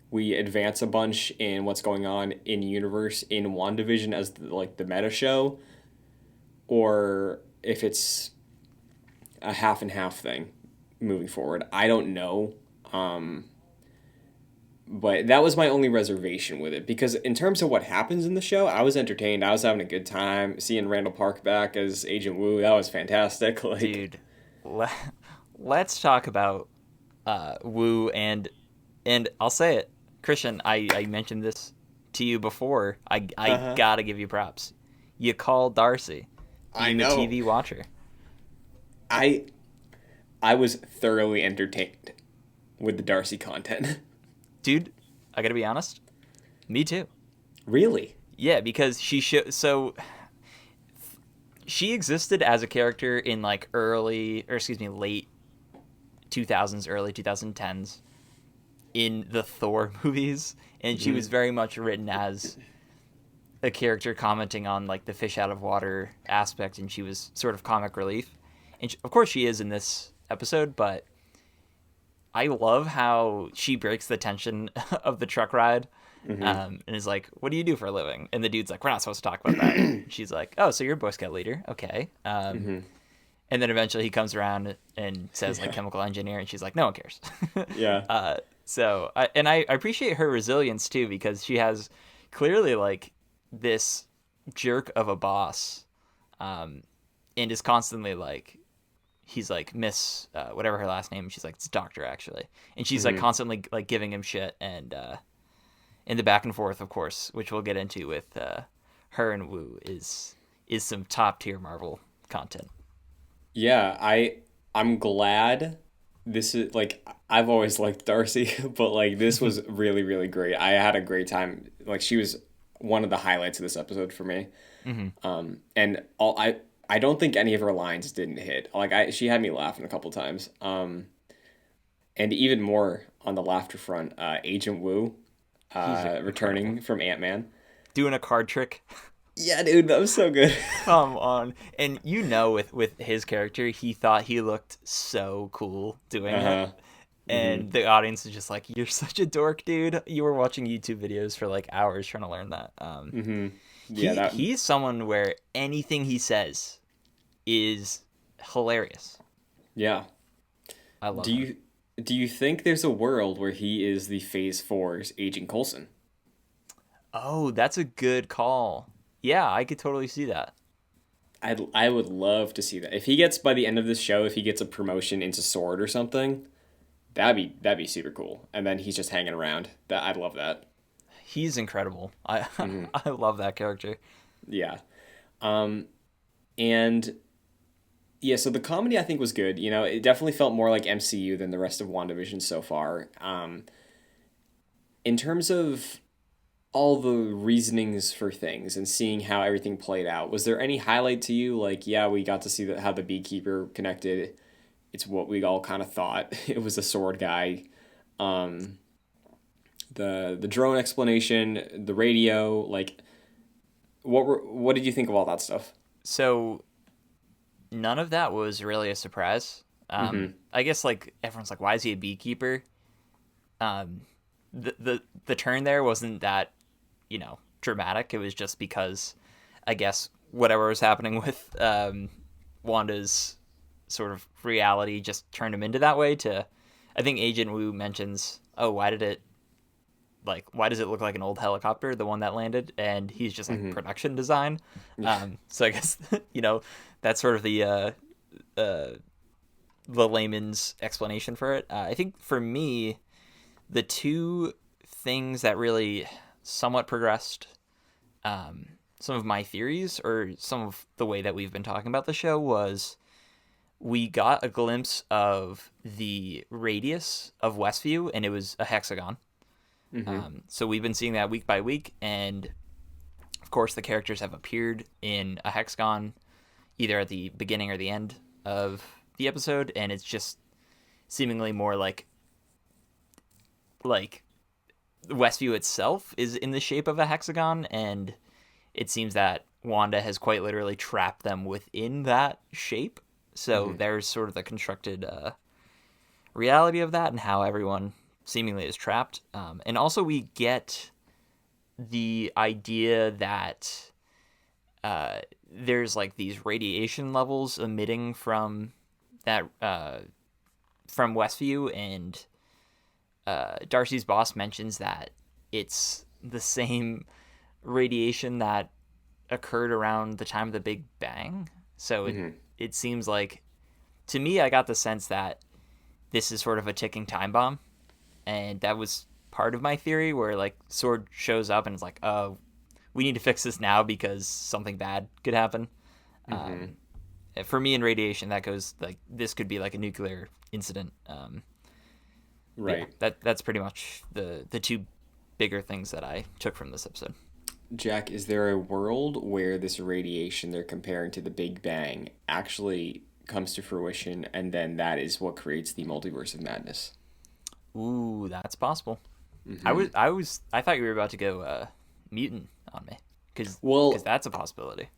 we advance a bunch in what's going on in universe in WandaVision as the meta show, or if it's a half and half thing moving forward. I don't know. But that was my only reservation with it, because in terms of what happens in the show, I was entertained. I was having a good time seeing Randall Park back as Agent Wu. That was fantastic. Like, Dude, le- let's talk about Wu and I'll say it, Christian. I mentioned this to you before. I uh-huh. gotta give you props. You called Darcy I being the know. TV watcher. I I was thoroughly entertained with the Darcy content. Dude, I gotta be honest. Me too. Really? Yeah, because she existed as a character in like late 2000s, early 2010s in the Thor movies, and she was Mm-hmm. very much written as a character commenting on like the fish out of water aspect, and she was sort of comic relief. And of course she is in this episode, but I love how she breaks the tension of the truck ride, Mm-hmm. and is like, "What do you do for a living?" And the dude's like, "We're not supposed to talk about that." She's like, "Oh, so you're a Boy Scout leader? Okay." Mm-hmm. And then eventually he comes around and says like Yeah. chemical engineer, and she's like, "No one cares." Yeah. I appreciate her resilience too, because she has clearly like this jerk of a boss, um, and is constantly like, he's like Miss whatever her last name. She's like, it's Doctor actually, and she's like Mm-hmm. constantly like giving him shit, and in the back and forth, of course, which we'll get into with her and Wu, is some top tier Marvel content. Yeah, I'm glad this is like, I've always liked Darcy, but like this was really really great. I had a great time. Like, she was one of the highlights of this episode for me. Mm-hmm. And I don't think any of her lines didn't hit. Like, she had me laughing a couple times. And even more on the laughter front, Agent Wu, He's incredible. returning from Ant-Man. Doing a card trick. Yeah, dude, that was so good. Come on. And with his character, he thought he looked so cool doing it. Uh-huh. Hmm. And the audience is just like, "You're such a dork, dude. You were watching YouTube videos for like hours trying to learn that." Hmm. Yeah, He's someone where anything he says is hilarious. yeah. I love Do him. you think there's a world where he is the Phase Four's Agent Coulson? Oh, that's a good call. Yeah, I could totally see that. I would love to see that. If he gets, by the end of this show, if he gets a promotion into Sword or something, that'd be super cool. And then he's just hanging around. That I'd love that. He's incredible. I Hmm. I love that character. Yeah. Um, and yeah, so the comedy I think was good. You know, it definitely felt more like MCU than the rest of WandaVision so far. In terms of all the reasonings for things and seeing how everything played out, was there any highlight to you? Like, yeah, we got to see how the beekeeper connected. It's what we all kind of thought. It was a sword guy. Um, the drone explanation, the radio, like, what did you think of all that stuff? So none of that was really a surprise. Mm-hmm. I guess like everyone's like, why is he a beekeeper? Um, the turn there wasn't that, dramatic. It was just because, I guess, whatever was happening with Wanda's sort of reality just turned him into that way. I think Agent Wu mentions, oh, why does it look like an old helicopter, the one that landed? And he's just like Mm-hmm. production design. So I guess that's sort of uh, the layman's explanation for it. I think for me, the two things that really somewhat progressed some of my theories or some of the way that we've been talking about the show was we got a glimpse of the radius of Westview, and it was a hexagon. Mm-hmm. So we've been seeing that week by week, and of course the characters have appeared in a hexagon either at the beginning or the end of the episode, and it's just seemingly more like Westview itself is in the shape of a hexagon, and it seems that Wanda has quite literally trapped them within that shape. So Mm-hmm. there's sort of the constructed reality of that and how everyone seemingly is trapped. And also, we get the idea that there's like these radiation levels emitting from that from Westview, and Darcy's boss mentions that it's the same radiation that occurred around the time of the Big Bang. So it seems like, to me, I got the sense that this is sort of a ticking time bomb, and that was part of my theory where like Sword shows up and it's like, we need to fix this now because something bad could happen. For me in radiation, that goes like this could be like a nuclear incident. Right. Yeah, that's pretty much the two bigger things that I took from this episode. Jack, is there a world where this radiation they're comparing to the Big Bang actually comes to fruition, and then that is what creates the multiverse of madness? Ooh, that's possible. Mm-hmm. I thought you were about to go mutant on me because Well, that's a possibility.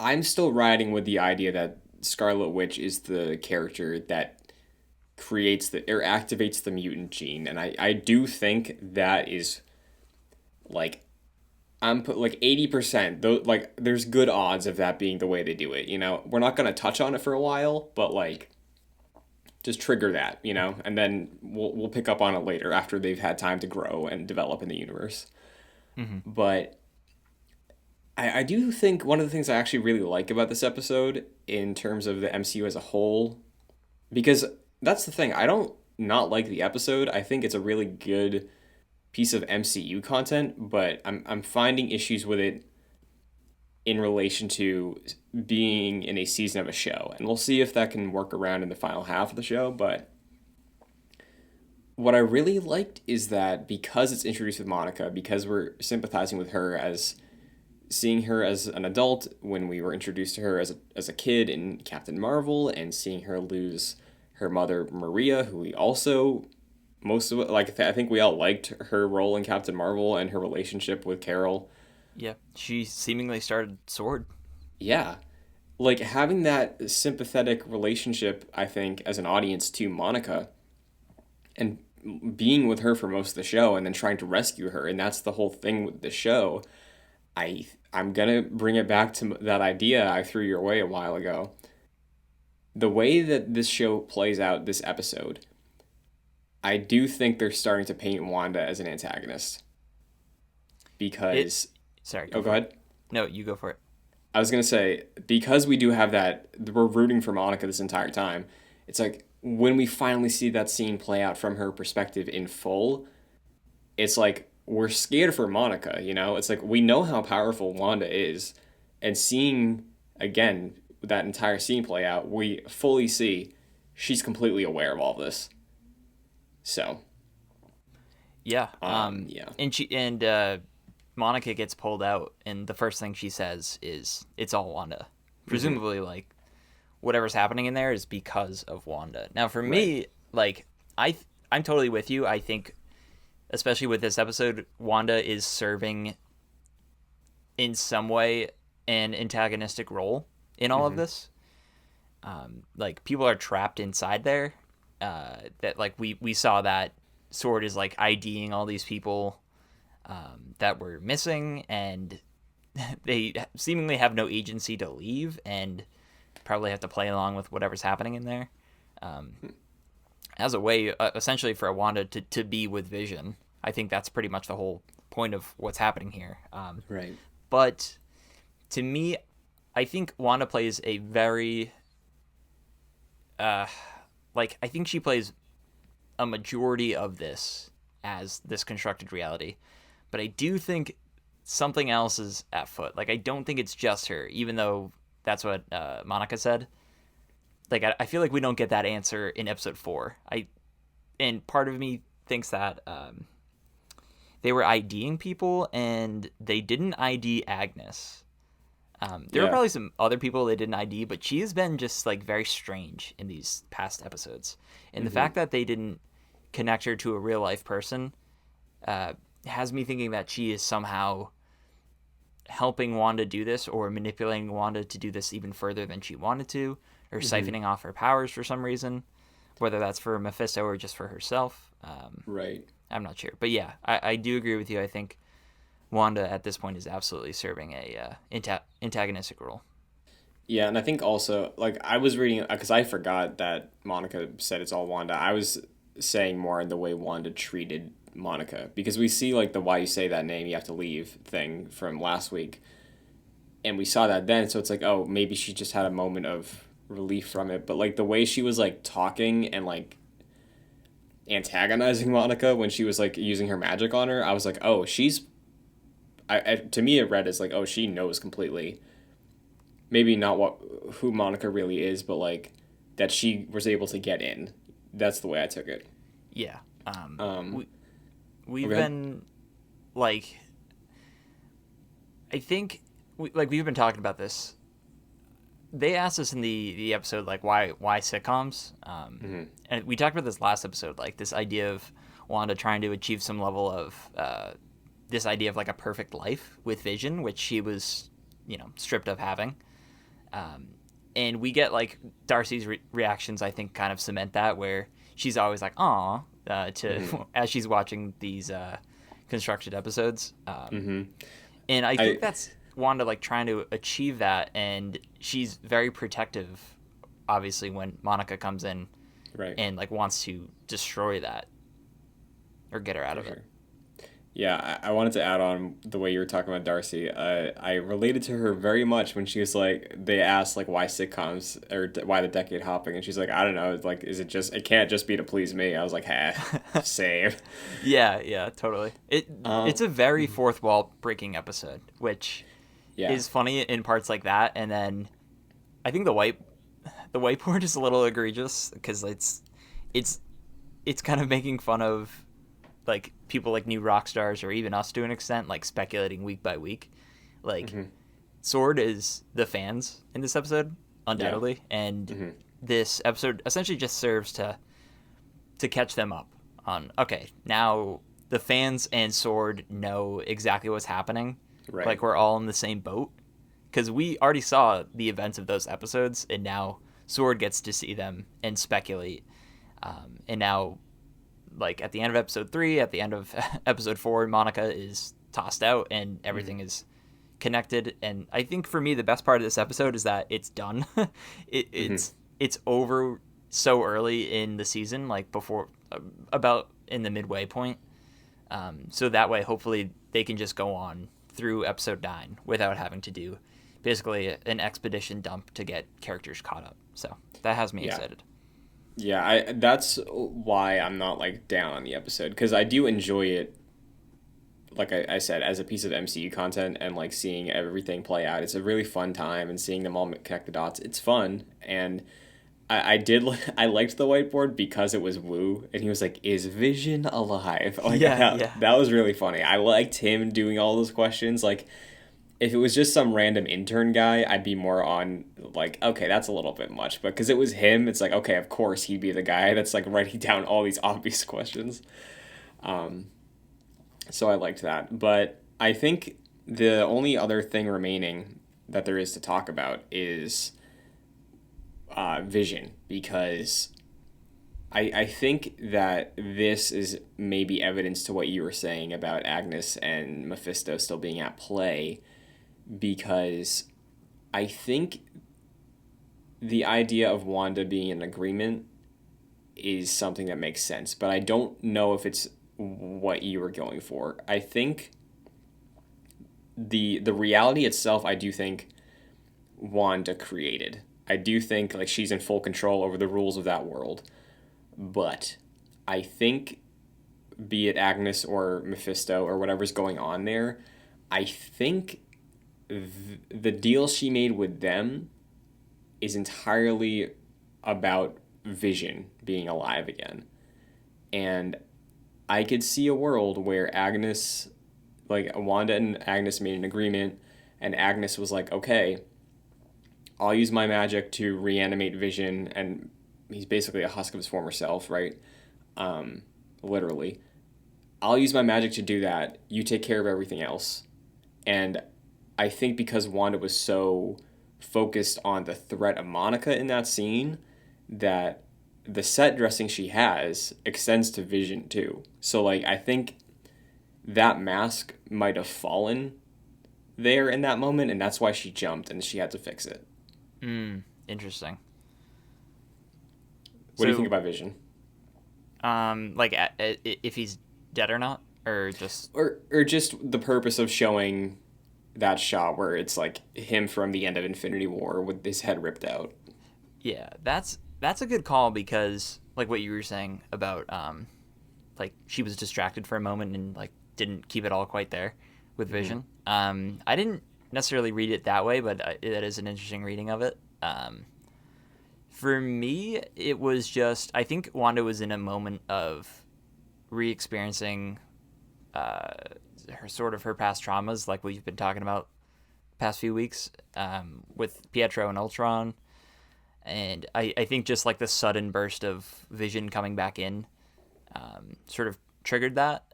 I'm still riding with the idea that Scarlet Witch is the character that creates the or activates the mutant gene, and I do think that is like I'm put like 80%. Though, like there's good odds of that being the way they do it. You know, we're not gonna touch on it for a while, but like just trigger that, you know, and then we'll pick up on it later after they've had time to grow and develop in the universe. But I do think one of the things I actually really like about this episode in terms of the MCU as a whole, because that's the thing, I don't not like the episode. I think it's a really good piece of MCU content, but I'm finding issues with it in relation to being in a season of a show. And we'll see if that can work around in the final half of the show. But what I really liked is that because it's introduced with Monica, because we're sympathizing with her as seeing her as an adult when we were introduced to her as a kid in Captain Marvel, and seeing her lose her mother Maria, who we also most of it like I think we all liked her role in Captain Marvel and her relationship with Carol. Yeah, she seemingly started Sword. Yeah. Like having that sympathetic relationship, I think, as an audience to Monica and being with her for most of the show and then trying to rescue her, and that's the whole thing with the show. I'm gonna bring it back to that idea I threw your way a while ago. The way that this show plays out this episode, I do think they're starting to paint Wanda as an antagonist. Because Sorry. go ahead. No, you go for it. I was gonna say, because we do have that, we're rooting for Monica this entire time. It's like when we finally see that scene play out from her perspective in full, it's like we're scared for Monica, you know? It's like we know how powerful Wanda is, and seeing again that entire scene play out, we fully see she's completely aware of all this. So, Yeah. yeah. And Monica gets pulled out, and the first thing she says is, "It's all Wanda." Presumably, like whatever's happening in there is because of Wanda. Now, for me, like I'm totally with you. I think, especially with this episode, Wanda is serving in some way an antagonistic role in all of this. Like people are trapped inside there. That like we saw that Sword is like IDing all these people that were missing, and they seemingly have no agency to leave, and probably have to play along with whatever's happening in there. As a way, essentially, for Wanda to be with Vision. I think that's pretty much the whole point of what's happening here. Right. But to me, I think Wanda plays a very I think she plays a majority of this as this constructed reality. But I do think something else is at foot. Like, I don't think it's just her, even though that's what Monica said. Like, I feel like we don't get that answer in episode 4. And part of me thinks that they were IDing people, and they didn't ID Agnes. There were probably some other people they didn't ID, but she has been just like very strange in these past episodes. And the fact that they didn't connect her to a real life person has me thinking that she is somehow helping Wanda do this, or manipulating Wanda to do this even further than she wanted to, or siphoning off her powers for some reason, whether that's for Mephisto or just for herself. Right. I'm not sure. But yeah, I do agree with you. I think Wanda at this point is absolutely serving a antagonistic role. Yeah, and I think also, like, I was reading, because I forgot that Monica said it's all Wanda. I was saying more in the way Wanda treated Monica, because we see like the why you say that name you have to leave thing from last week, and we saw that then, so it's like, oh, maybe she just had a moment of relief from it, but like the way she was like talking and like antagonizing Monica when she was like using her magic on her, I was like, oh, she's to me it read as like, oh, she knows completely, maybe not what who Monica really is, but like that she was able to get in. That's the way I took it. Yeah. Um, We've okay. been like, I think we've been talking about this. They asked us in the episode like why sitcoms, and we talked about this last episode, like this idea of Wanda trying to achieve some level of this idea of like a perfect life with Vision, which she was stripped of having. And we get like Darcy's reactions, I think, kind of cement that, where she's always like, "Aw," as she's watching these constructed episodes. And I I think that's Wanda like trying to achieve that, and she's very protective, obviously, when Monica comes in right. and like wants to destroy that or get her out For of it. sure. Yeah, I wanted to add on the way you were talking about Darcy. I related to her very much when she was like, they asked like why sitcoms or why the decade hopping, and she's like, I don't know, like, is it just it can't just be to please me? I was like, ha, same. Yeah, totally. It's a very fourth wall breaking episode, which Yeah, is funny in parts like that, and then I think the whiteboard is a little egregious because it's kind of making fun of like people like new rock stars or even us to an extent, like speculating week by week. Like Sword is the fans in this episode, yeah, undoubtedly, and this episode essentially just serves to catch them up on, okay, now the fans and Sword know exactly what's happening. right. Like we're all in the same boat because we already saw the events of those episodes, and now Sword gets to see them and speculate. And now, like at the end of episode 3, at the end of episode 4, Monica is tossed out, and everything is connected. And I think for me, the best part of this episode is that it's done. It's over so early in the season, like before, about in the midway point. So that way, hopefully, they can just go on through episode 9 without having to do basically an expedition dump to get characters caught up. So that has me Yeah, excited. yeah. I that's why I'm not like down on the episode, because I do enjoy it. Like I said, as a piece of MCU content and like seeing everything play out, it's a really fun time, and seeing them all connect the dots, it's fun. And I did I liked the whiteboard because it was Wu, and he was like, "Is Vision alive?" Like Yeah, yeah. that was really funny. I liked him doing all those questions. Like if it was just some random intern guy, I'd be more on like, okay, that's a little bit much. But because it was him, it's like, okay, of course he'd be the guy that's like writing down all these obvious questions. So I liked that. But I think the only other thing remaining that there is to talk about is Vision, because I think that this is maybe evidence to what you were saying about Agnes and Mephisto still being at play, because I think the idea of Wanda being in agreement is something that makes sense, but I don't know if it's what you were going for. I think the reality itself, I do think Wanda created. I do think like she's in full control over the rules of that world. But I think, be it Agnes or Mephisto or whatever's going on there, I think the deal she made with them is entirely about Vision being alive again. And I could see a world where Agnes, like Wanda and Agnes made an agreement, and Agnes was like, okay, I'll use my magic to reanimate Vision, and he's basically a husk of his former self, right? Literally. I'll use my magic to do that. You take care of everything else. And I think because Wanda was so focused on the threat of Monica in that scene, that the set dressing she has extends to Vision too. So like I think that mask might have fallen there in that moment, and that's why she jumped and she had to fix it. Interesting. What do you think So about Vision? Like if he's dead or not, or just Or just the purpose of showing that shot where it's like him from the end of Infinity War with his head ripped out. yeah, that's a good call because like what you were saying about like she was distracted for a moment and like didn't keep it all quite there with Mm-hmm. Vision. I didn't necessarily read it that way, but that is an interesting reading of it. For me, it was just I think Wanda was in a moment of re-experiencing uh, her past traumas, like we've been talking about past few weeks with Pietro and Ultron, and I think just like the sudden burst of Vision coming back in sort of triggered that.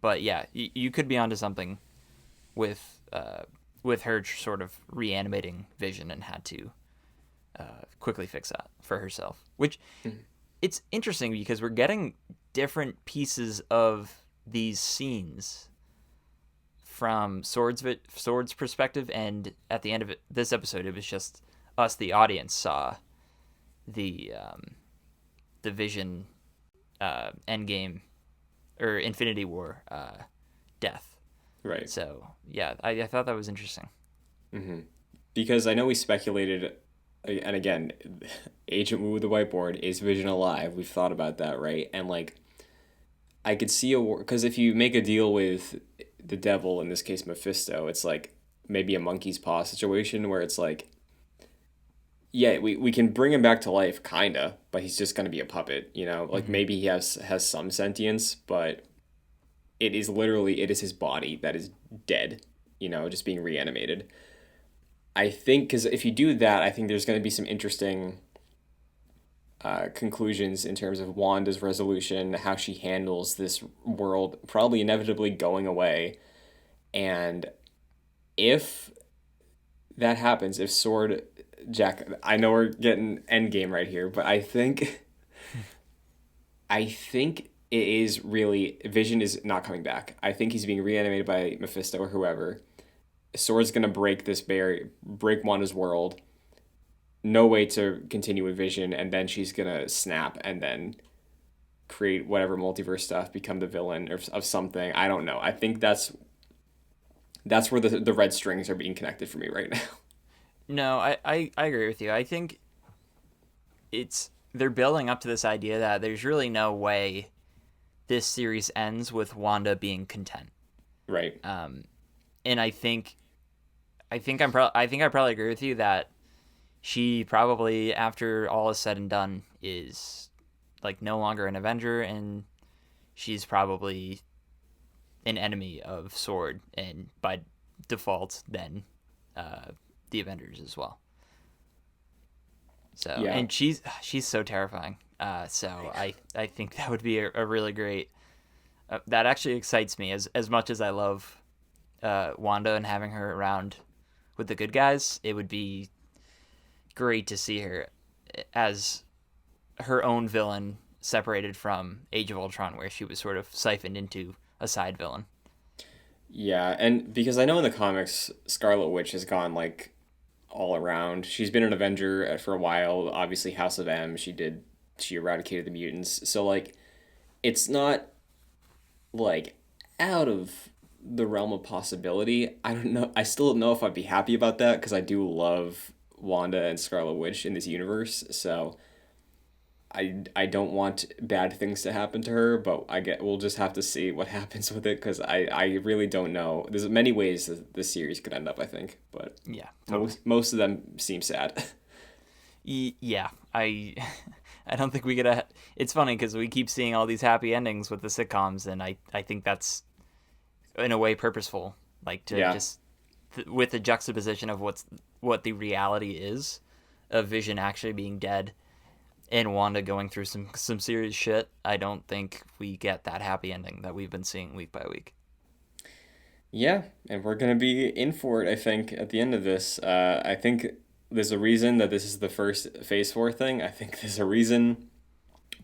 But yeah, you could be onto something with her sort of reanimating Vision and had to quickly fix that for herself. Which Mm-hmm. it's interesting because we're getting different pieces of these scenes from Sword's perspective, and at the end of this episode, it was just us, the audience, saw the Vision Endgame or Infinity War death. Right. So yeah, I thought that was interesting. Mm-hmm. Because I know we speculated, and again, Agent Wu with the whiteboard, is Vision alive? We've thought about that, right? And like, I could see a war because if you make a deal with the devil, in this case Mephisto, it's like maybe a monkey's paw situation where it's like, yeah, we can bring him back to life, kinda, but he's just gonna be a puppet, you know? Like Mm-hmm. maybe he has some sentience, but it is his body that is dead, you know, just being reanimated. I think because if you do that, I think there's going to be some interesting conclusions in terms of Wanda's resolution, how she handles this world probably inevitably going away. And if that happens, if Sword Jack, I know we're getting endgame right here, but I think it is really Vision is not coming back. I think he's being reanimated by Mephisto or whoever. Sword's gonna break this barrier, break Wanda's world. No way to continue with Vision, and then she's gonna snap and then create whatever multiverse stuff, become the villain of something. I don't know. I think that's where the red strings are being connected for me right now. No, I agree with you. I think it's they're building up to this idea that there's really no way this series ends with Wanda being content. Right. And I think I probably agree with you that she probably after all is said and done is like no longer an Avenger, and she's probably an enemy of Sword and by default then uh, the Avengers as well. So Yeah. and she's so terrifying. So I think that would be a really great. That actually excites me as much as I love Wanda and having her around with the good guys. It would be great to see her as her own villain, separated from Age of Ultron, where she was sort of siphoned into a side villain. Yeah, and because I know in the comics, Scarlet Witch has gone like all around. She's been an Avenger for a while. Obviously, House of M. She eradicated the mutants. So like, it's not like out of the realm of possibility. I don't know. I still don't know if I'd be happy about that because I do love Wanda and Scarlet Witch in this universe. So I don't want bad things to happen to her, but we'll just have to see what happens with it because I really don't know. There's many ways that this series could end up, I think, but Yeah, totally. most of them seem sad. Yeah, I I don't think we get a. It's funny because we keep seeing all these happy endings with the sitcoms, and I think that's in a way purposeful, like to Yeah. just with the juxtaposition of what the reality is of Vision actually being dead and Wanda going through some serious shit. I don't think we get that happy ending that we've been seeing week by week. Yeah, and we're gonna be in for it, I think, at the end of this. I think there's a reason that this is the first Phase 4 thing. I think there's a reason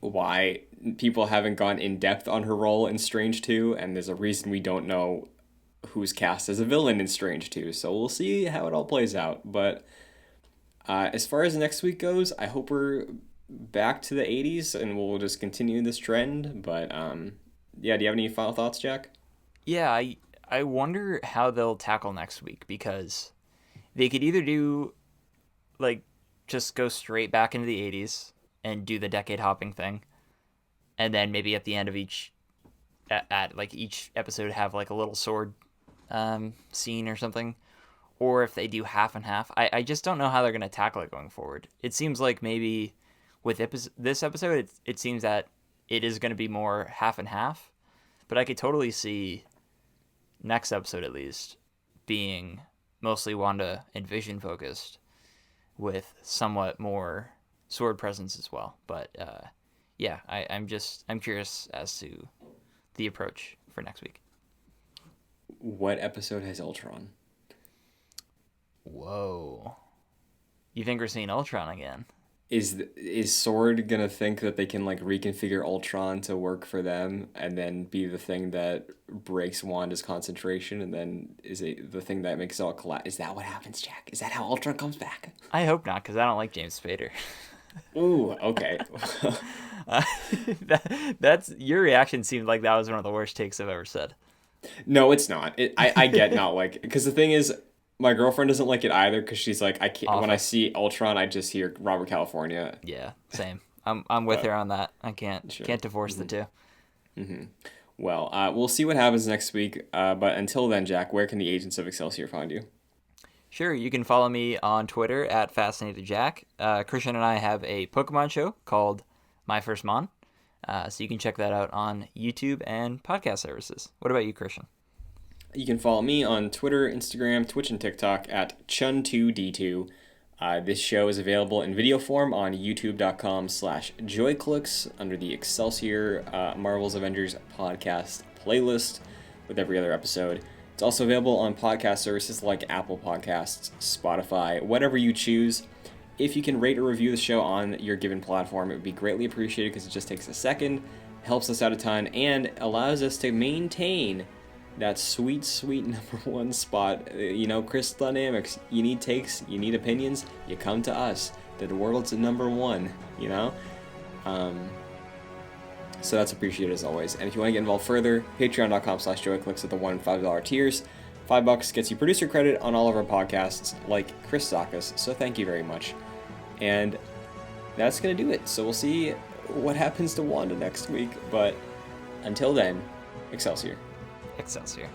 why people haven't gone in depth on her role in Strange 2, and there's a reason we don't know who's cast as a villain in Strange 2. So we'll see how it all plays out. But as far as next week goes, I hope we're back to the 80s and we'll just continue this trend. But yeah, do you have any final thoughts, Jack? Yeah, I wonder how they'll tackle next week, because they could either do like just go straight back into the 80s and do the decade hopping thing, and then maybe at the end of at like each episode have like a little sword scene or something, or if they do half and half. I just don't know how they're going to tackle it going forward. It seems like maybe with this episode, it seems that it is going to be more half and half, but I could totally see next episode at least being mostly Wanda and Vision focused, with somewhat more sword presence as well. But yeah, I'm curious as to the approach for next week. What episode has Ultron? Whoa. You think we're seeing Ultron again? Is Sword gonna think that they can like reconfigure Ultron to work for them and then be the thing that breaks Wanda's concentration, and then is it the thing that makes it all collapse? Is that what happens, Jack? Is that how Ultron comes back? I hope not, because I don't like James Spader. Ooh, okay. That's your reaction seemed like that was one of the worst takes I've ever said. No, it's not. I get not like, because the thing is, my girlfriend doesn't like it either because she's like, I can't. Awful. When I see Ultron, I just hear Robert California. Yeah, same. I'm with But her on that. I can't sure. can't divorce the two. Well, we'll see what happens next week. But until then, Jack, where can the agents of Excelsior find you? Sure, you can follow me on Twitter at FascinatedJack. Christian and I have a Pokemon show called My First Mon, so you can check that out on YouTube and podcast services. What about you, Christian? You can follow me on Twitter, Instagram, Twitch, and TikTok at Chun2D2. This show is available in video form on youtube.com/joyclicks under the Excelsior Marvel's Avengers podcast playlist with every other episode. It's also available on podcast services like Apple Podcasts, Spotify, whatever you choose. If you can rate or review the show on your given platform, it would be greatly appreciated because it just takes a second, helps us out a ton, and allows us to maintain that sweet, sweet #1 spot. You know, Crystal Dynamics, you need takes, you need opinions, you come to us. The world's #1, you know? So that's appreciated as always. And if you want to get involved further, patreon.com/joyclicks at the $1 and $5 tiers. $5 gets you producer credit on all of our podcasts, like Chris Zakas, so thank you very much. And that's going to do it. So we'll see what happens to Wanda next week. But until then, Excelsior. Excelsior.